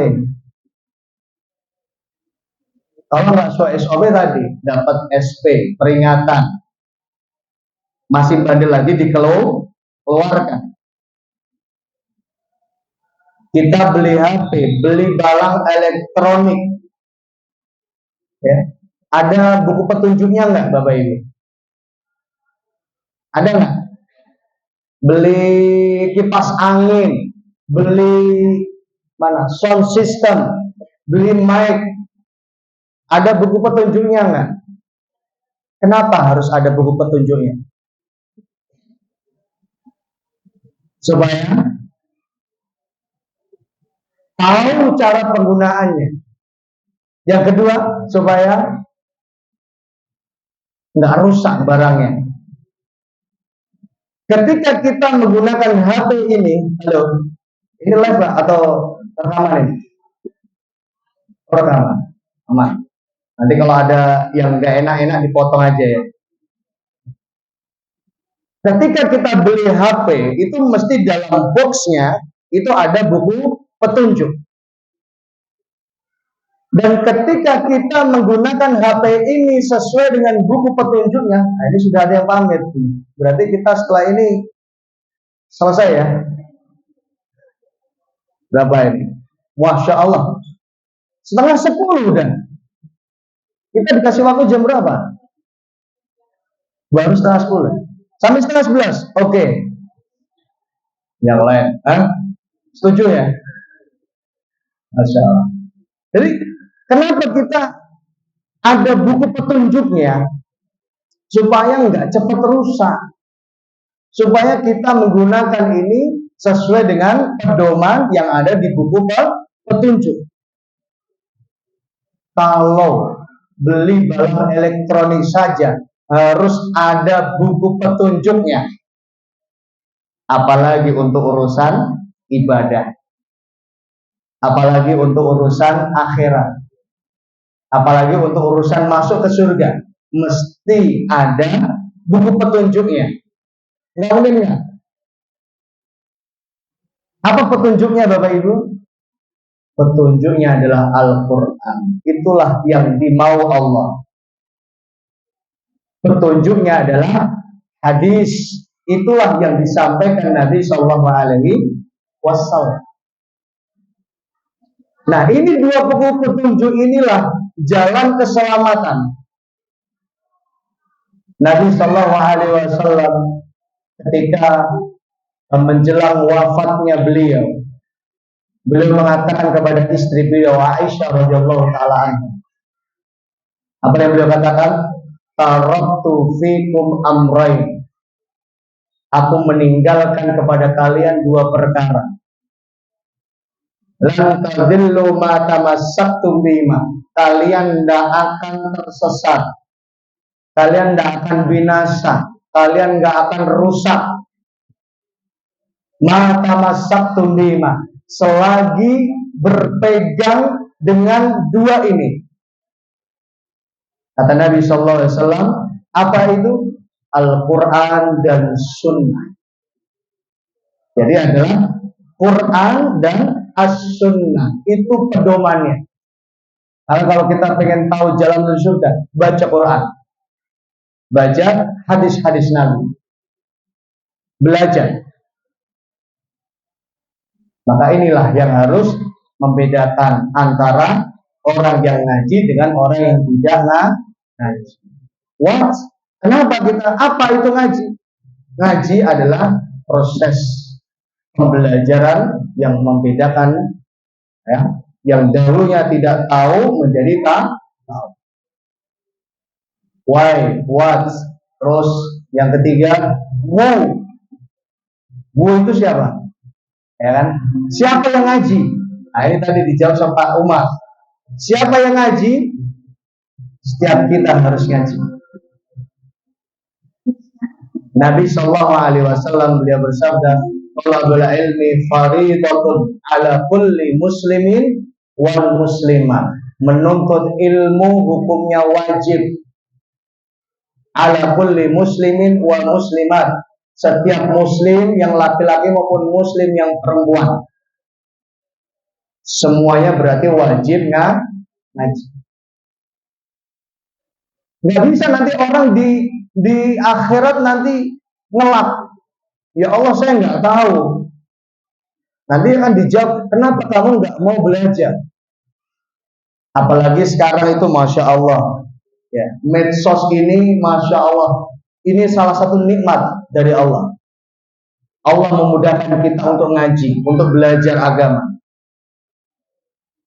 Kalau nggak sesuai SOP tadi, dapat SP, peringatan. Masih bandel lagi dikeluarkan. Kita beli HP, beli barang elektronik. Ya. Ada buku petunjuknya nggak, Bapak Ibu? Ada nggak? Beli kipas angin, beli mana? Sound system, beli mic. Ada buku petunjuknya nggak? Kenapa harus ada buku petunjuknya? Supaya tahu cara penggunaannya. Yang kedua, supaya nggak rusak barangnya. Ketika kita menggunakan HP ini, halo, ini live atau rekaman ini? Rekaman, aman. Nanti kalau ada yang nggak enak-enak dipotong aja ya. Ketika kita beli HP, itu mesti dalam boxnya itu ada buku petunjuk. Dan ketika kita menggunakan HP ini sesuai dengan buku petunjuknya, nah ini sudah ada yang pamit. Berarti kita setelah ini selesai ya. Berapa ini? Masya Allah. Setengah 10 udah. Kita dikasih waktu jam berapa? Baru setengah 10. Sampai setengah 11. Oke. Yang lain. Setuju ya? Masya Allah. Jadi kenapa kita ada buku petunjuknya supaya nggak cepat rusak, supaya kita menggunakan ini sesuai dengan pedoman yang ada di buku petunjuk. Kalau beli barang elektronik saja harus ada buku petunjuknya, apalagi untuk urusan ibadah, apalagi untuk urusan akhirat, apalagi untuk urusan masuk ke surga, mesti ada buku petunjuknya. Nggak mungkin ya? Apa petunjuknya Bapak Ibu? Petunjuknya adalah Al-Quran. Itulah yang dimau Allah. Petunjuknya adalah hadis. Itulah yang disampaikan Nabi Shallallahu Alaihi Wasallam. Nah, ini dua buku petunjuk inilah jalan keselamatan. Nabi Shallallahu Alaihi Wasallam ketika menjelang wafatnya beliau mengatakan kepada istri beliau Aisyah radhiyallahu taala anha. Apa yang beliau katakan? Taraktu fikum amrayn. Aku meninggalkan kepada kalian dua perkara. Lan tadillu ma tamassaktum bima. Kalian tidak akan tersesat. Kalian tidak akan binasa. Kalian tidak akan rusak. Ma tamassaktum bima. Selagi berpegang dengan dua ini. Kata Nabi Sallallahu Alaihi Wasallam, apa itu? Al-Quran dan Sunnah. Jadi adalah Quran dan As-Sunnah. Itu pedomannya. Karena kalau kita pengen tahu jalan menuju surga, baca Quran, baca hadis-hadis Nabi, belajar. Maka inilah yang harus membedakan antara orang yang ngaji dengan orang yang tidak ngaji. What? Kenapa kita? Apa itu ngaji? Ngaji adalah proses pembelajaran yang membedakan, ya, yang dahulunya tidak tahu menjadi tahu. Why? What? Terus yang ketiga, who? Who itu siapa? Ya kan? Siapa yang ngaji? Nah, ini tadi dijawab sama Pak Umar. Siapa yang ngaji? Setiap kita harus ngaji. Nabi Shallallahu Alaihi Wasallam beliau bersabda, "Talabul ilmi faridatun ala kulli muslimin wal muslimah." Menuntut ilmu hukumnya wajib ala kulli muslimin wal muslimat. Setiap muslim yang laki-laki maupun muslim yang perempuan, semuanya berarti wajib ngaji. Nggak bisa nanti orang di akhirat nanti ngelak, ya Allah saya nggak tahu. Nanti akan dijawab, kenapa kamu nggak mau belajar? Apalagi sekarang itu masya Allah, ya, medsos ini masya Allah, ini salah satu nikmat dari Allah. Allah memudahkan kita untuk ngaji, untuk belajar agama.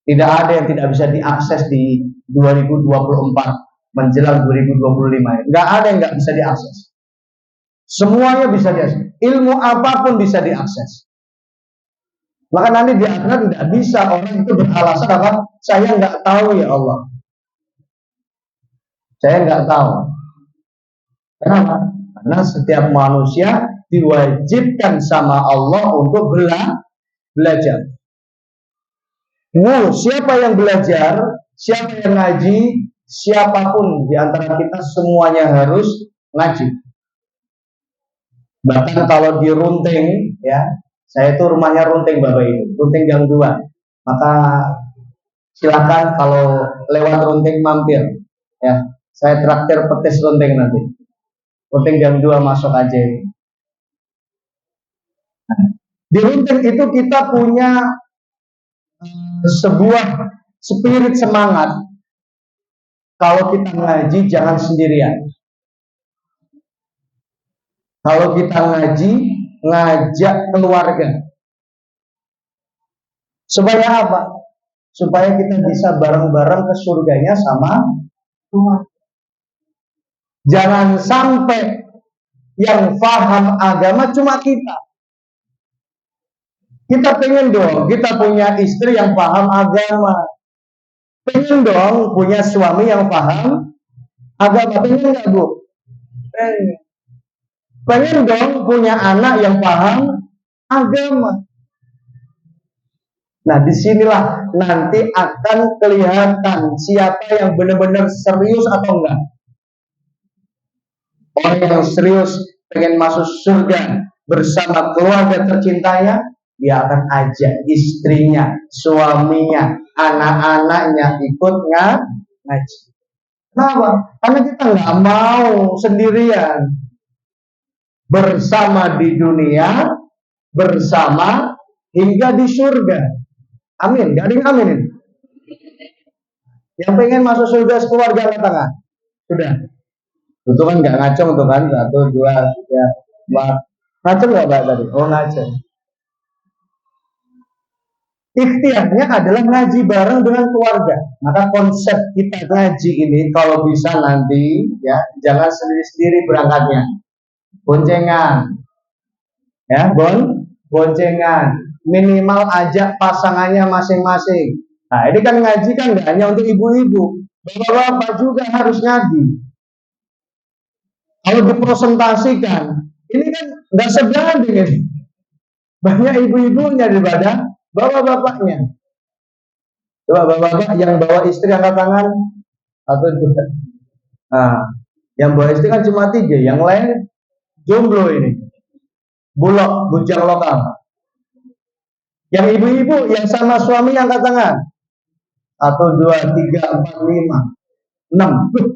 Tidak ada yang tidak bisa diakses di 2024 menjelang 2025. Nggak ada yang nggak bisa diakses. Semuanya bisa diakses. Ilmu apapun bisa diakses. Maka nanti di akhirat tidak bisa orang itu beralasan apa? Saya nggak tahu ya Allah. Saya nggak tahu. Kenapa? Karena setiap manusia diwajibkan sama Allah untuk belajar. Siapa yang belajar, siapa yang ngaji, siapapun di antara kita semuanya harus ngaji. Bahkan kalau di Runting, ya, saya itu rumahnya Runting Bapak Ibu, Runting Gang 2. Maka silakan kalau lewat Runting mampir, ya. Saya traktir petis Runting nanti. Runting Gang 2 masuk aja. Di Runting itu kita punya sebuah spirit semangat. Kalau kita ngaji jangan sendirian. Kalau kita ngaji, ngajak keluarga. Supaya apa? Supaya kita bisa bareng-bareng ke surganya sama Jangan sampai yang paham agama cuma kita. Kita pengen dong, kita punya istri yang paham agama. Pengen dong punya suami yang paham agama. Pengen nggak, Bu? Pengen. Pengen dong punya anak yang paham agama. Nah, disinilah nanti akan kelihatan siapa yang benar-benar serius atau enggak. Orang yang serius pengen masuk surga bersama keluarga tercintanya, dia akan ajak istrinya, suaminya, anak-anaknya ikut ngaji. Kenapa? Karena kita nggak mau sendirian. Bersama di dunia, bersama hingga di surga. Amin. Gak ada yang amin. Yang pengen masuk surga sekeluarga angkat tangan. Sudah. Itu kan nggak ngacung tuh kan. 1, 2, 3, 4. Ngacung nggak Mbak tadi? Oh ngacung. Ikhtiarnya adalah ngaji bareng dengan keluarga. Maka konsep kita ngaji ini kalau bisa nanti ya jangan sendiri-sendiri berangkatnya. Boncengan. Ya, boncengan. Minimal ajak pasangannya masing-masing. Nah, ini kan ngaji kan nggak hanya untuk ibu-ibu. Bapak-bapak juga harus ngaji. Kalau dipresentasikan, ini kan nggak sebanding ini. Banyak ibu-ibunya daripada bapak-bapaknya. Coba bapak-bapak yang bawa istri angkat tangan atau juga. Nah, yang bawa istri kan cuma 3, yang lain jomblo ini. Bulog, bujang lokal. Yang ibu-ibu yang sama suami angkat tangan. 1, 2, 3, 4, 5, 6.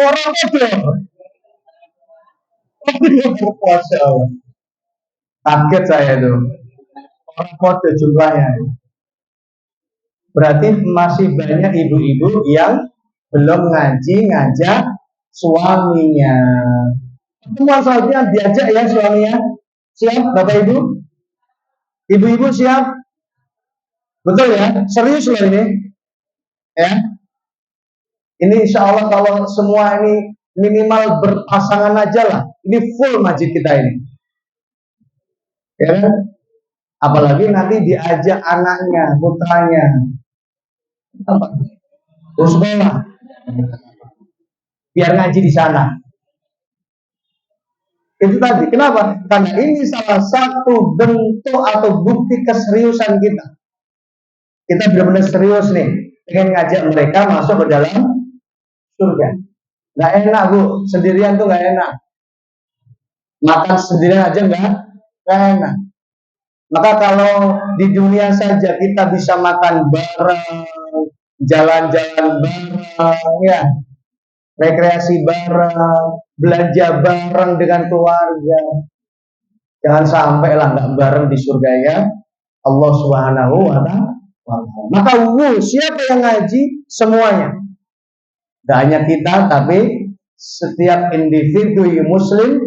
Orang kode. Kaget saya tuh. Orang kode jumlahnya. Berarti masih banyak ibu-ibu yang belum ngajak suaminya. Pertemuan selanjutnya diajak ya suaminya. Siap Bapak Ibu? Ibu-ibu siap? Betul ya? Serius loh ini? Ya? Ini insya Allah kalau semua ini minimal berpasangan aja lah. Ini full masjid kita ini. Ya? Apalagi nanti diajak anaknya, putranya. Terus sekolah. Biar ngaji di sana. Itu tadi. Kenapa? Karena ini salah satu bentuk atau bukti keseriusan kita. Kita benar-benar serius nih. Ingin ngajak mereka masuk ke dalam surga. Nggak enak Bu. Sendirian tuh nggak enak. Makan sendirian aja nggak enak. Maka kalau di dunia saja kita bisa makan bareng, jalan-jalan bareng, ya, rekreasi bareng, belanja bareng dengan keluarga. Jangan sampai lah nggak bareng di surga ya Allah Subhanahu wa Ta'ala. Maka siapa yang ngaji semuanya. Tidak hanya kita, tapi setiap individu Muslim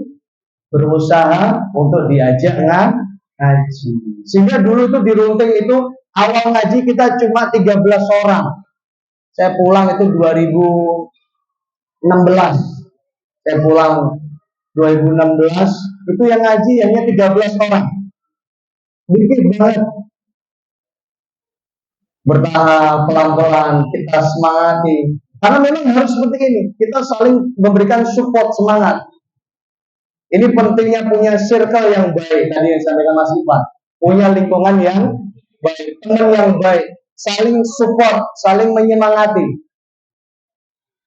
berusaha untuk diajak ngaji. Sehingga dulu tuh di Runting itu awal ngaji kita cuma 13 orang. Saya pulang itu 2016. Saya pulang 2016 itu yang ngaji hanya 13 orang. Dikit banget. Bertahap pelan-pelan kita semangati. Karena memang harus seperti ini. Kita saling memberikan support semangat. Ini pentingnya punya circle yang baik. Tadi yang sampaikan Mas Ivan. Punya lingkungan yang baik, teman yang baik, saling support, saling menyemangati.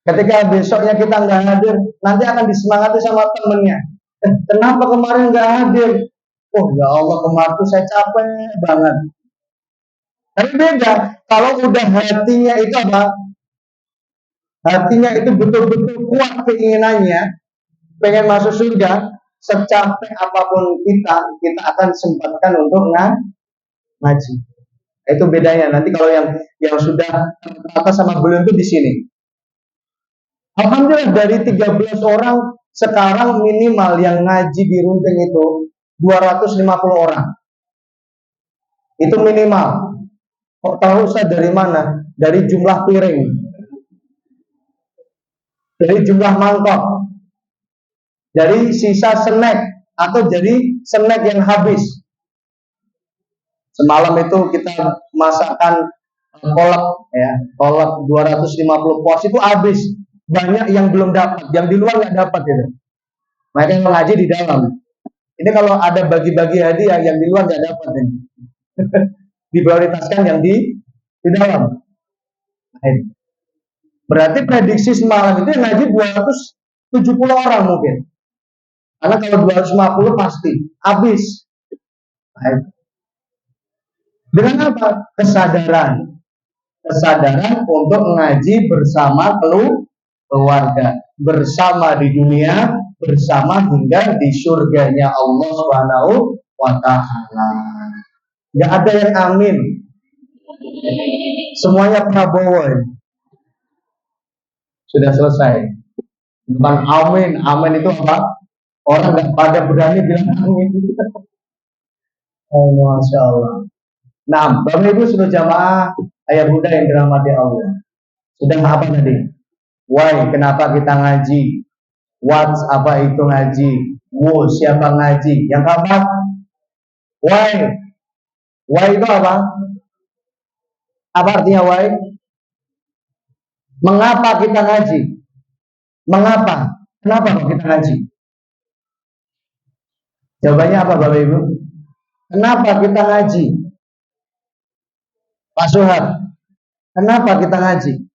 Ketika besoknya kita nggak hadir, nanti akan disemangati sama temennya. Kenapa kemarin nggak hadir? Oh ya Allah, kemarin tuh saya capek banget. Tapi beda, kalau udah hatinya itu apa? Hatinya itu betul-betul kuat keinginannya, pengen masuk surga, secapek apapun kita akan sempatkan untuk ngaji. Itu bedanya. Nanti kalau yang sudah tertata sama beliau itu di sini. Alhamdulillah dari 13 orang sekarang minimal yang ngaji di Runting itu 250 orang. Itu minimal. Kok tahu Ustaz dari mana? Dari jumlah piring, dari jumlah mangkok, dari sisa snack atau dari snack yang habis. Semalam itu kita masakkan kolak ya, kolak 250 porsi itu habis. Banyak yang belum dapat, yang di luar nggak dapat gitu. Mereka yang ngaji di dalam. Ini kalau ada bagi-bagi hadiah yang di luar nggak dapat ini. Diprioritaskan yang di dalam. Berarti prediksi semalam itu yang ngaji 270 orang mungkin. Karena kalau 250 pasti habis. Dengan apa? Kesadaran. Kesadaran untuk ngaji bersama keluarga, bersama di dunia, bersama hingga di surganya Allah Subhanahu wa taala. Enggak ada yang amin. Semuanya Prabowo. Sudah selesai. Bukan amin. Amin itu apa? Orang nggak pada berani bilang amin. Oh, Masya Allah. Nah, Bapak Ibu sudah jamaah ayah bunda yang dirahmati Allah. Sudah apa tadi? Why? Kenapa kita ngaji? What? Apa itu ngaji? Who? Siapa ngaji? Yang keempat? Why? Why itu apa? Apa artinya why? Mengapa kita ngaji? Mengapa? Kenapa kok kita ngaji? Jawabannya apa Bapak Ibu? Kenapa kita ngaji? Pak Suhab, kenapa kita ngaji?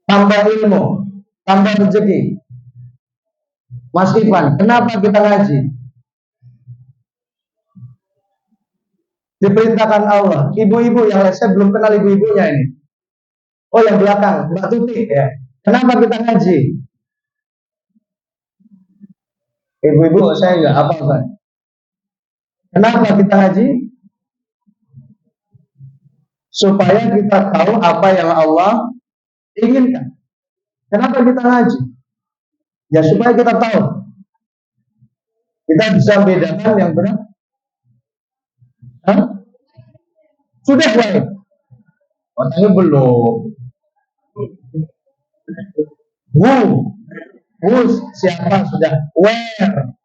Tambah ilmu, tambah rezeki. Mas Ivan, kenapa kita ngaji? Diperintahkan Allah. Ibu-ibu yang saya belum kenal ibu-ibunya ini. Oh yang belakang, Mbak Tuti ya. Kenapa kita ngaji? Ibu-ibu saya nggak apa-apa. Kenapa kita ngaji? Supaya kita tahu apa yang Allah inginkan. Kenapa kita ngaji? Ya supaya kita tahu. Kita bisa bedakan yang benar. Hah? Sudah baik. Katanya belum. Who siapa sudah? Where?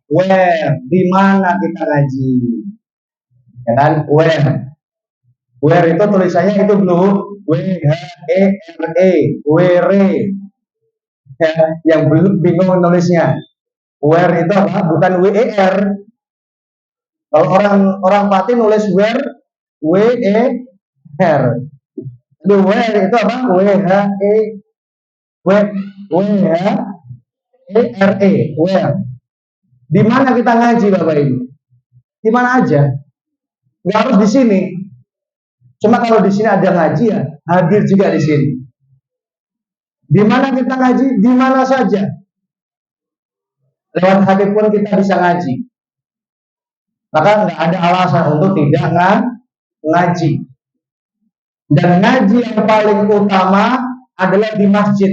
Where? Di mana kita ngaji? Ya kan? Where? Where itu tulisannya itu belum W-H-E-R-E, where. Ya, yang belum bingung nulisnya. Where itu apa? Bukan W-E-R. Kalau orang Pati nulis where, W-E-R. Itu where itu apa? W-H-E, W-H-E-R-E, where. Di mana kita ngaji Bapak Ibu? Di mana aja? Nggak harus di sini. Cuma kalau di sini ada ngaji ya, hadir juga di sini. Di mana kita ngaji? Di mana saja. Lewat HP pun kita bisa ngaji. Maka nggak ada alasan untuk tidak ngaji. Dan ngaji yang paling utama adalah di masjid.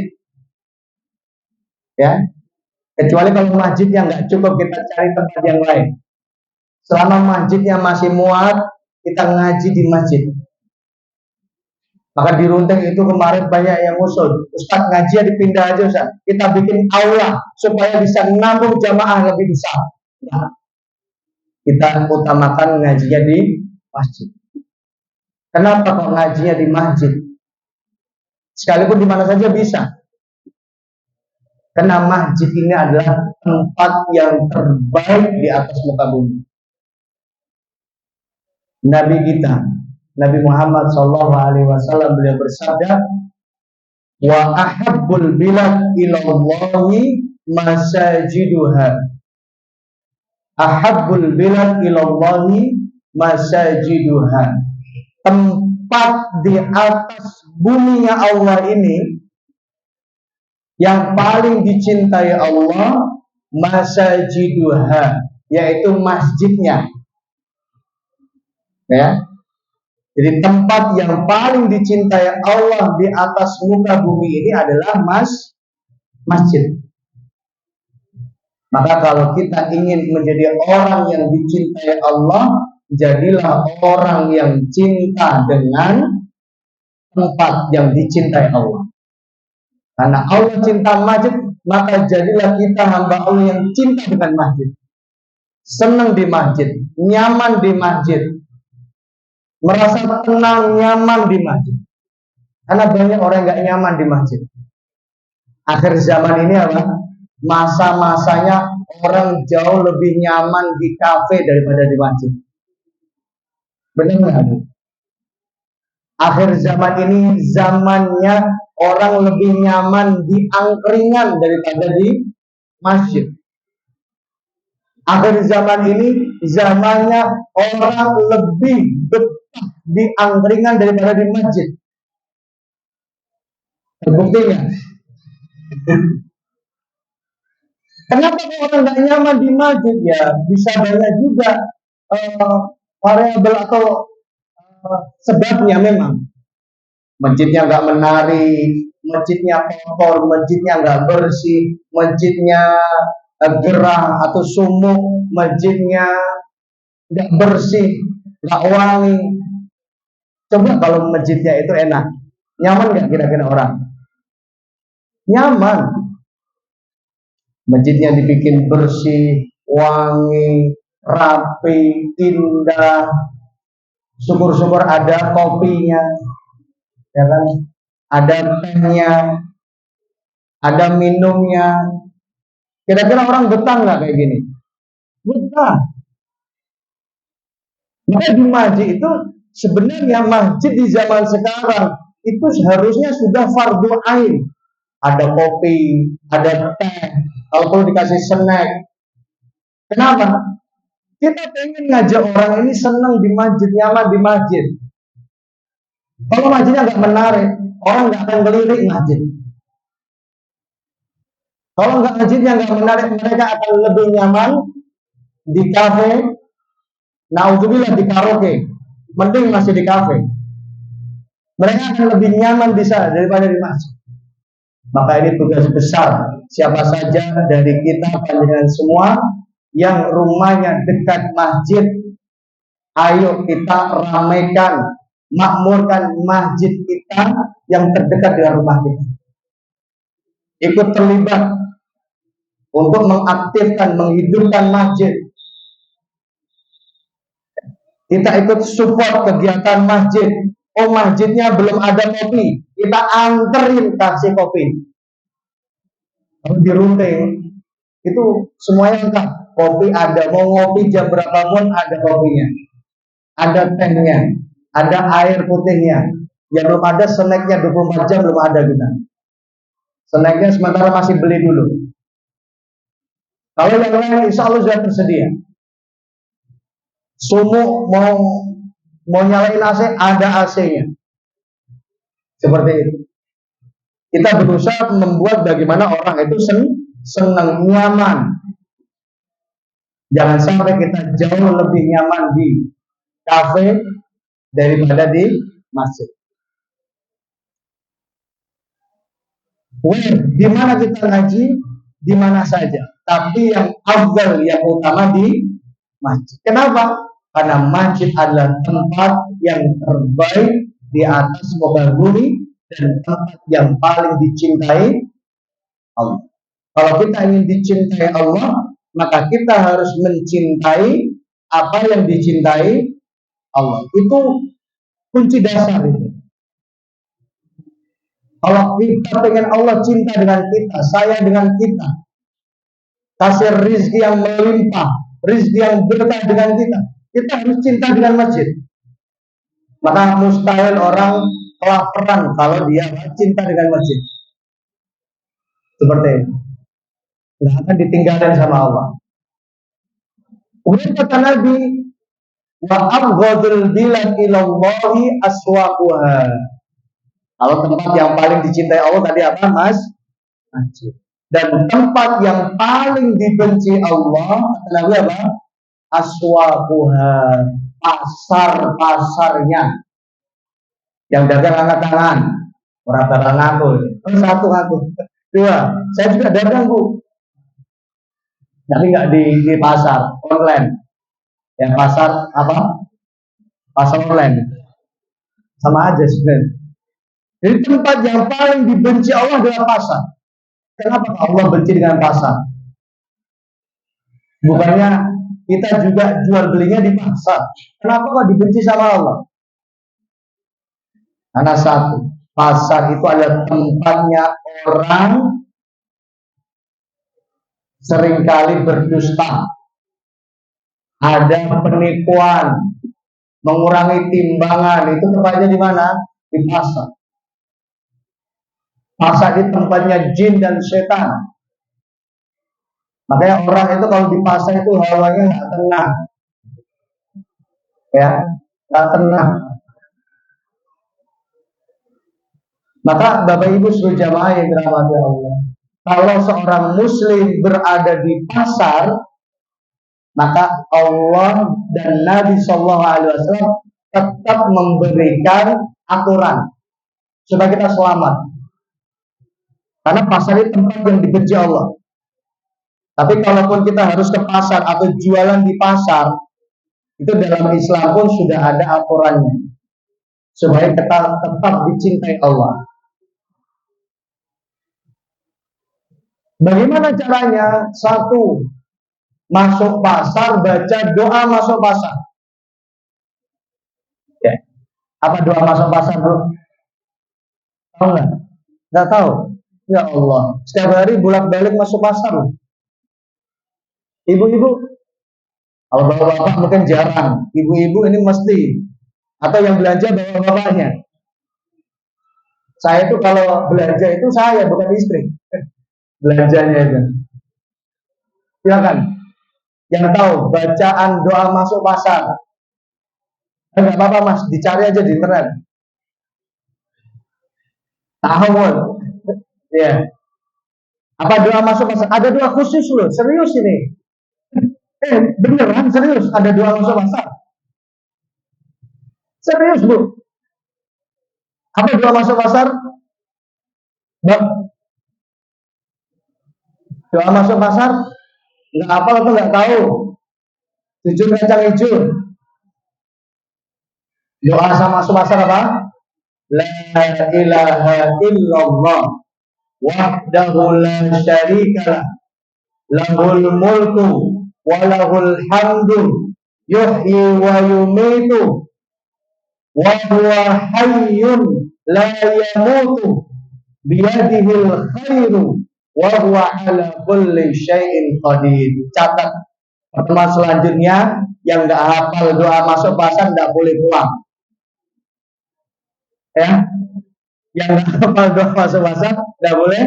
Ya. Kecuali kalau masjidnya nggak cukup, kita cari tempat yang lain. Selama masjidnya masih muat, kita ngaji di masjid. Maka di Runteng itu kemarin banyak yang usul, Ustaz ngaji ya dipindah aja Ustaz. Kita bikin aula supaya bisa menampung jamaah lebih besar. Nah, kita utamakan ngajinya di masjid. Kenapa kok ngajinya di masjid? Sekalipun di mana saja bisa. Karena masjid ini adalah tempat yang terbaik di atas muka bumi. Nabi kita, Nabi Muhammad SAW beliau bersabda, wa ahabbul bilad ilallahi masajiduha. Ahabbul bilad ilallahi masajiduha. Tempat di atas buminya Allah ini yang paling dicintai Allah masajiduha, yaitu masjidnya. Ya. Jadi tempat yang paling dicintai Allah di atas muka bumi ini adalah masjid. Maka kalau kita ingin menjadi orang yang dicintai Allah, jadilah orang yang cinta dengan tempat yang dicintai Allah. Karena Allah cinta masjid, maka jadilah kita hamba Allah yang cinta dengan masjid. Senang di masjid, nyaman di masjid, merasa tenang, nyaman di masjid. Karena banyak orang yang gak nyaman di masjid. Akhir zaman ini apa? Masa-masanya orang jauh lebih nyaman di kafe daripada di masjid. Benar nggak? Akhir zaman ini zamannya orang lebih nyaman di angkringan daripada di masjid. Akhir zaman ini zamannya orang lebih betah di angkringan daripada di masjid. Terbuktinya. Kenapa orang nggak nyaman di masjid? Ya bisa banyak juga variabel atau sebabnya. Memang masjidnya nggak menarik, masjidnya kotor, masjidnya nggak bersih, masjidnya gerah atau sumuk, masjidnya nggak bersih, nggak wangi. Coba kalau masjidnya itu enak, nyaman nggak kira-kira orang? Nyaman. Masjidnya dibikin bersih, wangi, rapi, indah. Syukur-syukur ada kopinya, ya kan? Ada tehnya, ada minumnya. Kira-kira orang betah nggak kayak gini? Betah. Maka di masjid itu sebenarnya masjid di zaman sekarang itu seharusnya sudah fardu ain. Ada kopi, ada teh, kalau perlu dikasih snack. Kenapa? Kita pengen ngajak orang ini senang di masjid, nyaman di masjid. Kalau masjidnya nggak menarik, orang nggak akan ngelirik masjid. Kalau nggak masjidnya nggak menarik, mereka akan lebih nyaman di kafe. Naudzubillah di karaoke. Mending masih di kafe. Mereka akan lebih nyaman di sana daripada di masjid. Maka ini tugas besar siapa saja dari kita panjenengan semua yang rumahnya dekat masjid, ayo kita ramaikan, makmurkan masjid kita yang terdekat dengan rumah kita. Ikut terlibat untuk mengaktifkan, menghidupkan masjid. Kita ikut support kegiatan masjid. Oh, masjidnya belum ada kopi, kita anterin kasih kopi. Kalau di Runting itu semuanya lengkap. Kopi ada, mau ngopi jam berapapun ada kopinya, ada tehnya, ada air putihnya. Yang belum ada snacknya 24 jam belum ada kita. Snacknya sementara masih beli dulu. Kalau yang lain insya Allah sudah tersedia. Sumuk mau nyalain AC, ada AC-nya. Seperti itu. Kita berusaha membuat bagaimana orang itu senang, nyaman. Jangan sampai kita jauh lebih nyaman di kafe daripada di masjid. Di mana kita ngaji, di mana saja. Tapi yang afdal, yang utama di masjid. Kenapa? Karena masjid adalah tempat yang terbaik di atas muka bumi dan tempat yang paling dicintai Allah. Kalau kita ingin dicintai Allah, maka kita harus mencintai apa yang dicintai Allah. Itu kunci dasar itu. Kalau kita pengen Allah cinta dengan kita, sayang dengan kita, kasih rizki yang melimpah, rizki yang berkah dengan kita harus cinta dengan masjid. Maka mustahil orang kelaparan kalau dia cinta dengan masjid. Seperti itu. Tidak akan ditinggalkan sama Allah. Kemudian kata Nabi, wa abghadul bilad ilallahi aswaquha. Kalau tempat yang paling dicintai Allah tadi apa, Mas? Masjid. Dan tempat yang paling dibenci Allah kata Nabi apa? Aswaquha, pasar-pasarnya. Yang dagang angkat tangan, berapa ngaku? Satu ngaku. Dua, saya juga dagang Bu. Tapi nggak di pasar online. Yang pasar apa? pasar online. Sama aja sebenarnya. Jadi tempat yang paling dibenci Allah adalah pasar. Kenapa Allah benci dengan pasar? Bukannya kita juga jual belinya di pasar. Kenapa kok dibenci sama Allah? Karena satu, pasar itu adalah tempatnya orang seringkali berdusta, ada penipuan, mengurangi timbangan. Itu tempatnya di mana? Di pasar. Pasar itu tempatnya jin dan setan. Makanya orang itu kalau di pasar itu hawanya nggak tenang, ya, nggak tenang. Maka Bapak Ibu seluruh jamaah yang dirahmati Allah, kalau seorang Muslim berada di pasar, maka Allah dan Nabi Shallallahu Alaihi Wasallam tetap memberikan aturan supaya kita selamat. Karena pasar itu tempat yang dibenci Allah. Tapi kalaupun kita harus ke pasar atau jualan di pasar, itu dalam Islam pun sudah ada aturannya supaya kita tetap dicintai Allah. Bagaimana caranya? Satu, masuk pasar baca doa masuk pasar. Ya. Apa doa masuk pasar, bro? Tahu nggak? Nggak tahu. Ya Allah, setiap hari bolak-balik masuk pasar. Ibu-ibu, kalau bapak-bapak mungkin jarang. Ibu-ibu ini mesti. Atau yang belanja bapak-bapaknya. Saya tuh kalau belanja itu saya, bukan istri. Belanjanya itu. Silakan. Yang tahu bacaan doa masuk pasar. Enggak apa-apa mas, dicari aja di internet. Tahu, ya. Apa doa masuk pasar? Ada doa khusus loh, serius ini. Beneran serius ada doa masuk pasar. Serius bu. Apa doa masuk pasar? Bang. Doa masuk pasar? Nggak apa atau nggak tahu? Jujur kacang hijau. Doa sama masuk pasar apa? La ilaha illallah wahdahu la syarika lahul mulku walahul hamdu yuhyi wa yumitu wa huwa hayyun la yamutu biyadihil khairu wa huwa ala kulli syai'in qadir. Catat pertemuan selanjutnya yang enggak hafal doa masuk pasar enggak boleh pulang. Ya. Yang enggak hafal doa masuk pasar enggak boleh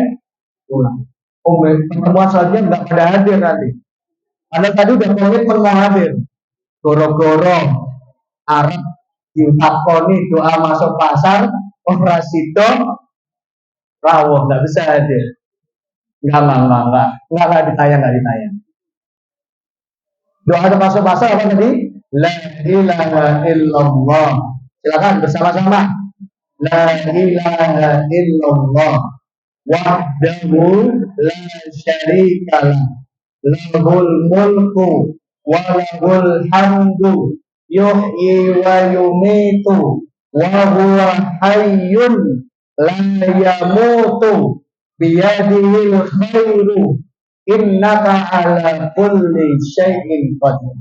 pulang. Pertemuan selanjutnya enggak pada hadir nanti. Anda tadi udah komitmen mau hadir. Goro-goro Arab diutakoni doa masuk pasar, operasido rawuh nggak bisa hadir. Nggak ditayang. Doa masuk pasar apa tadi? La ilaha illallah. Silakan bersama-sama. La ilaha illallah wahdahu la syarikalah lahul mulku wa lahul hamdu yuhyi wa yumitu wa huwa hayyun la yamutu biyadihil khairu innaka ala kulli syai'in qadir.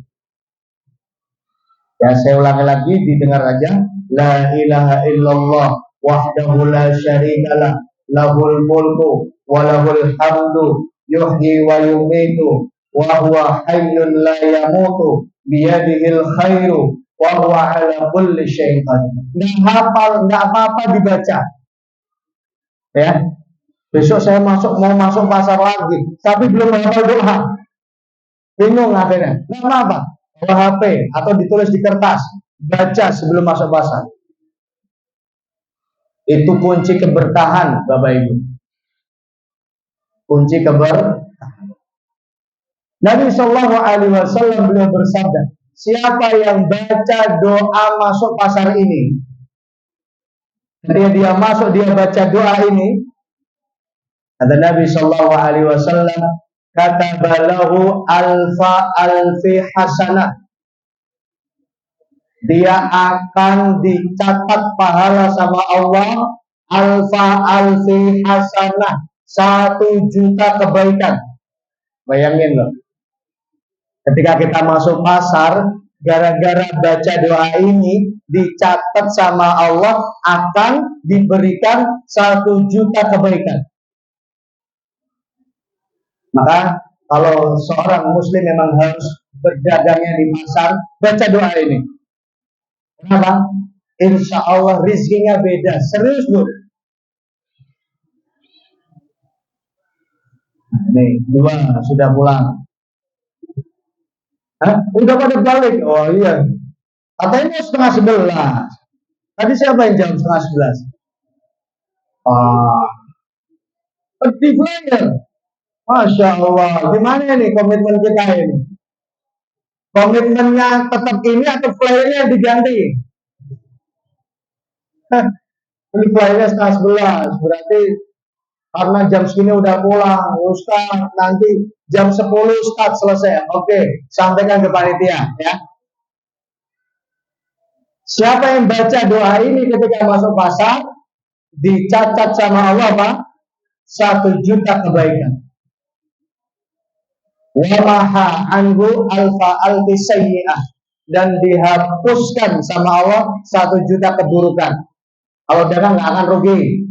Ya, saya ulangi lagi, didengar aja. La ilaha illallah wahdahu la syarikalah lahul mulku wa lahul hamdu yuhyi wa yumitu wa huwa hayyun la yamutu biyadihil khairu wa huwa ala kulli syai'in qadir. Enggak apa-apa dibaca. Ya. Besok saya mau masuk pasar lagi, tapi belum hafal doa. Bingung akhirnya. Enggak apa-apa. Bawa HP atau ditulis di kertas, baca sebelum masuk pasar. Itu kunci keberkahan, Bapak Ibu. Kunci keberkahan. Nabi Shallallahu Alaihi Wasallam beliau bersabda, siapa yang baca doa masuk pasar ini, ketika dia masuk dia baca doa ini, kata Nabi Shallallahu Alaihi Wasallam, kata balahu alfi hasanah. dia akan dicatat pahala sama Allah alfa alfi hasanah, 1 juta kebaikan. Bayangin loh, ketika kita masuk pasar, gara-gara baca doa ini dicatat sama Allah akan diberikan 1 juta kebaikan. Maka kalau seorang muslim memang harus berdagangnya di pasar, baca doa ini. Kenapa? Insya Allah rizkinya beda. Serius bu. Nih, 2 sudah pulang. Hah? Udah pada balik? Oh iya. Katanya 10:30. Tadi siapa yang jam 10:30? Ah, aktif player. Masya Allah. Gimana ini komitmen kita ini? Komitmennya tetap ini atau flyernya diganti? Ini flyernya 10:30. Berarti karena jam segini udah pulang, Ustaz, nanti jam 10 start selesai. Oke, sampaikan ke panitia ya. Siapa yang baca doa ini ketika masuk pasar, dicatat sama Allah Pak, 1 juta kebaikan. Wa maha anhu alfa alfi sayyi'ah, dan dihapuskan sama Allah 1 juta keburukan. Kalau dagang nggak akan rugi,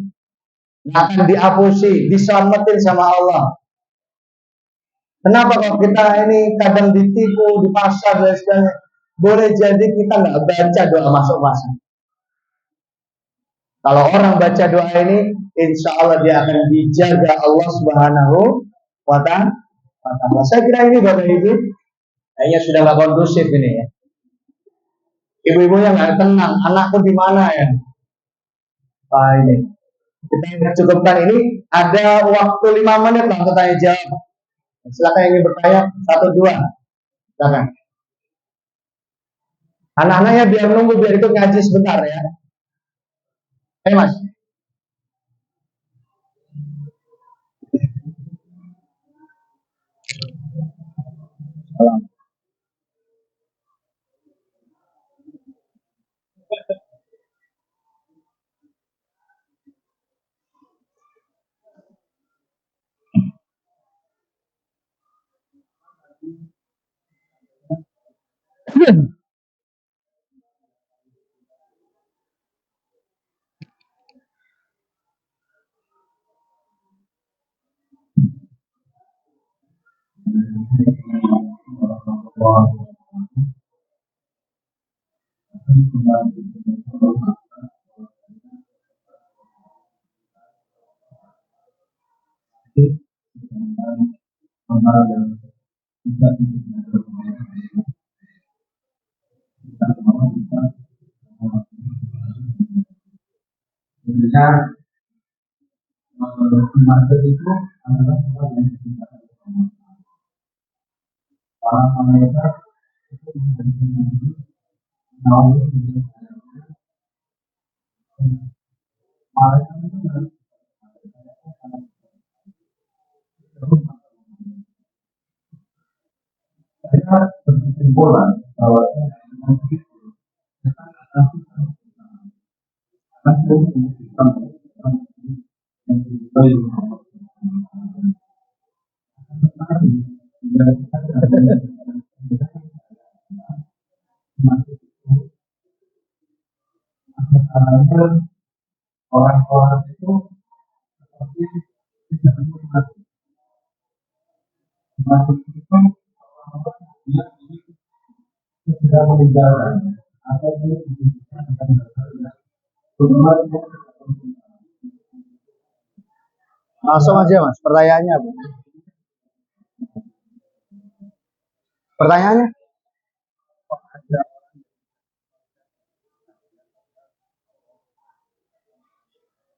nggak akan dihapusi, diselamatin sama Allah. Kenapa kalau kita ini kadang ditipu di pasar dan sebagainya? Boleh jadi kita nggak baca doa masuk pasar. Kalau orang baca doa ini, insya Allah dia akan dijaga Allah Subhanahu wa Ta'ala. Saya kira ini Bapak Ibu, kayaknya sudah nggak kondusif ini ya. Ibu-ibunya nggak tenang, anakku di mana ya? Nah ini, kita cukupkan ini. Ada waktu 5 menit lah untuk tanya jawab. Silakan yang ingin bertanya, 1, 2. Silakan. Anak-anaknya biar nunggu, biar ikut ngaji sebentar ya. Ayo Mas. Salam. Sebenarnya market itu adalah tempat yang kita orang Amerika itu menjadi naungi mereka itu saya berkesimpulan bahwa orang-orang itu seperti tidak mati. Mati itu dia tidak meninggalkan atau dia tidak akan langsung aja Mas, pertanyaannya apa? Pertanyaannya?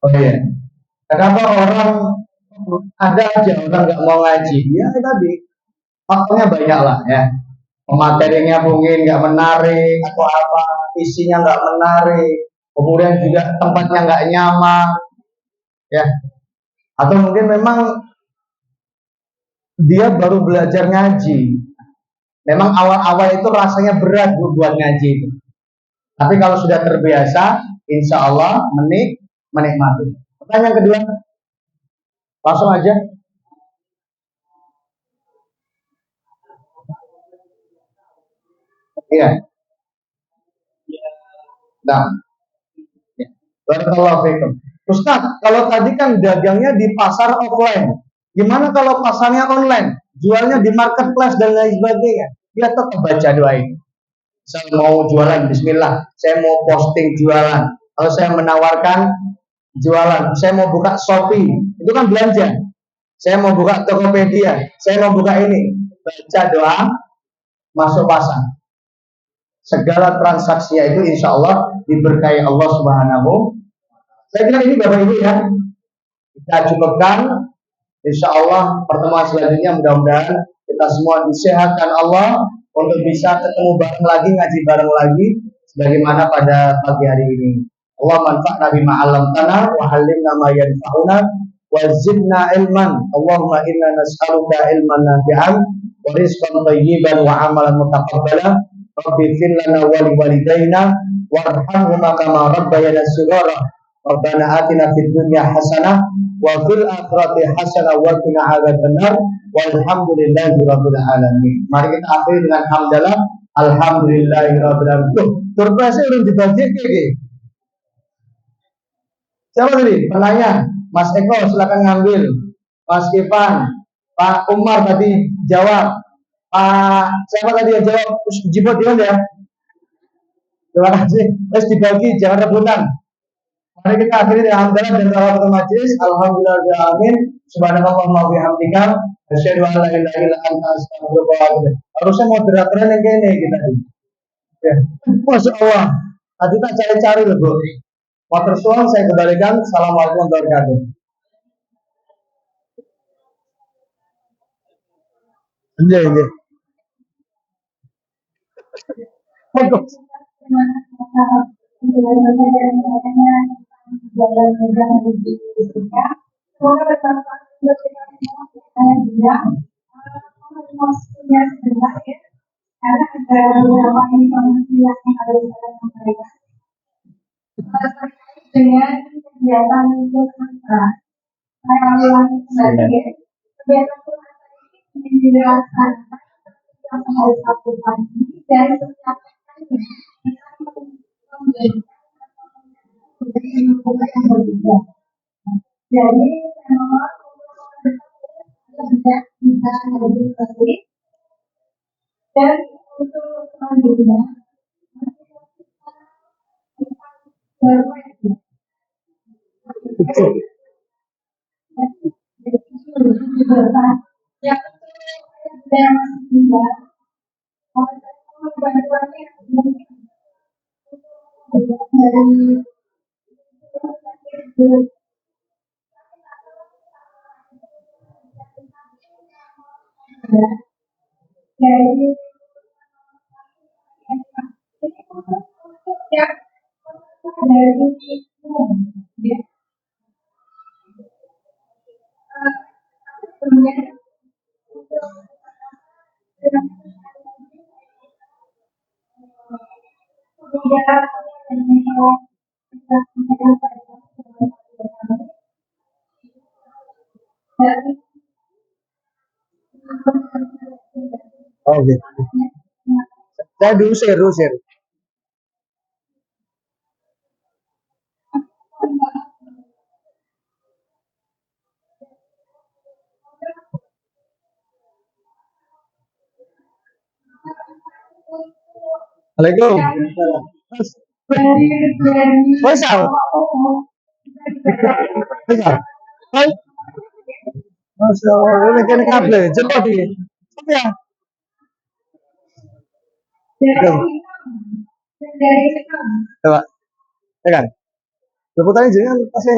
Oh iya. Kenapa orang ada aja orang nggak mau ngaji? Ya tadi faktornya banyak lah ya. Materinya mungkin nggak menarik atau apa, isinya nggak menarik, kemudian juga tempatnya nggak nyaman, ya. Atau mungkin memang dia baru belajar ngaji. Memang awal-awal itu rasanya berat buat ngaji itu. Tapi kalau sudah terbiasa, insya Allah menikmati. Pertanyaan kedua, langsung aja. Iya. Nah, ya. Barakallahu fiikum. Ustaz, kalau tadi kan dagangnya di pasar offline, gimana kalau pasarnya online? Jualnya di marketplace dan lain sebagainya. Dia tetap baca doa ini. Saya mau jualan, bismillah. Saya mau posting jualan. Kalau saya menawarkan jualan, saya mau buka Shopee, itu kan belanja. Saya mau buka Tokopedia, saya mau buka ini. Baca doa, masuk pasar. Segala transaksinya itu insya Allah diberkahi Allah Subhanahu. Saya kira ini Bapak Ibu ya, kita cukupkan. Insya Allah pertemuan selanjutnya mudah-mudahan kita semua disehatkan Allah untuk bisa ketemu bareng lagi, ngaji bareng lagi sebagaimana pada pagi hari ini. Allah manfa'na bima 'allamtana wa 'allimna ma yanfa'una wa zidna ilman. Allahumma inna nas'aluka ilman nafi'an wa rizqan thayyiban wa 'amalan mutaqabbalan. Rabbi fir lana wa li walidayna warhamhuma kama rabbayana shighara. Rabbana atina fid dunya hasanah wa fil akhirati hasanah wa qina adzabannar. Walhamdulillahi rabbil alamin. Mari kita akhiri dengan hamdalah. Alhamdulillahi rabbil alamin. Surprise udah dibagi ke. Siapa tadi? Penanya, Mas Eko silakan ngambil. Mas Ivan, Pak Umar tadi jawab. Pak siapa tadi yang jawab? Jibot ya. Terima kasih. Terus dibagi, jangan rebutan. Mari kita akhiri dengan hamdalah dan tawakkal majlis. Alhamdulillahirabbil subhanallahumma wa bihamdika asyhadu an la ilaha illa anta astaghfiruka wa atubu ilaik. Harusnya moderatornya yang kene kita nih. Ya. Masya Allah. Tadi tak cari-cari loh, Bu. Motor suang saya kembalikan. Assalamualaikum warahmatullahi wabarakatuh. Iya. Bagus. Karena ada beberapa informasi yang harus saya sampaikan dengan kegiatan Kunanta. Saya ulangi kembali. Kegiatan Kunanta ini dilaksanakan setiap hari Sabtu pagi dan setiap hari jadi memang tidak bisa lebih dan untuk selanjutnya Oke. Saya dulu share. Assalamualaikum. Masal. Masya Allah, ini kan kabel, jempol di. Apa ya? Coba, tekan. Leputannya jangan pasnya.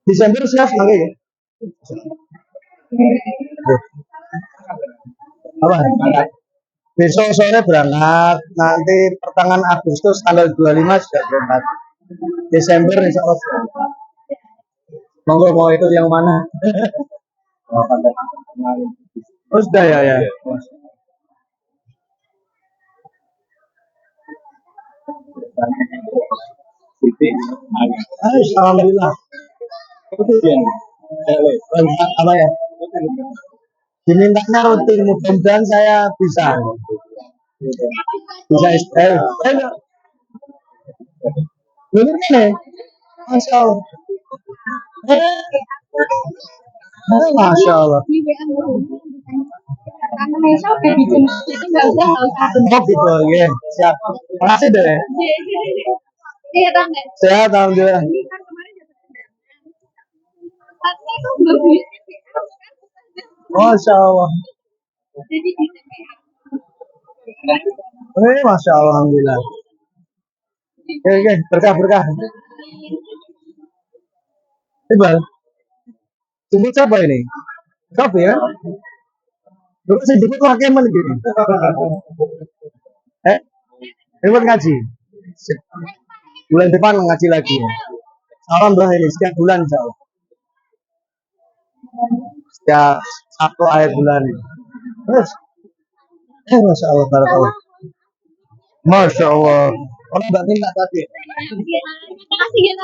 Desember siap lagi ya? Apa? Besok sore berangkat, nanti pertengahan Agustus tanggal 25 sudah berangkat. Desember insya Allah. Monggo mau itu yang mana? Oh sudah ya. Alhamdulillah. Apa ya? Dimintanya rutin, mudah-mudahan saya bisa. Bisa enggak. Bener kan ya? Masya Allah. Masya Allah. Oh gitu, ya. Siap. Makasih deh. Sehat, alhamdulillah. Masya Allah. Masya Allah, alhamdulillah. Oke, oke, berkah, berkah. Iqbal, jemput siapa ini? Kopi ya? Lu sih jemput wah kemen gini. Eh, jemput ngaji. Bulan depan ngaji lagi ya. Salam bro ini setiap bulan jauh. Setiap satu akhir bulan. Terus, masya Allah, barakallah. Masya Allah. Orang mbak minta tadi. Makasih ya.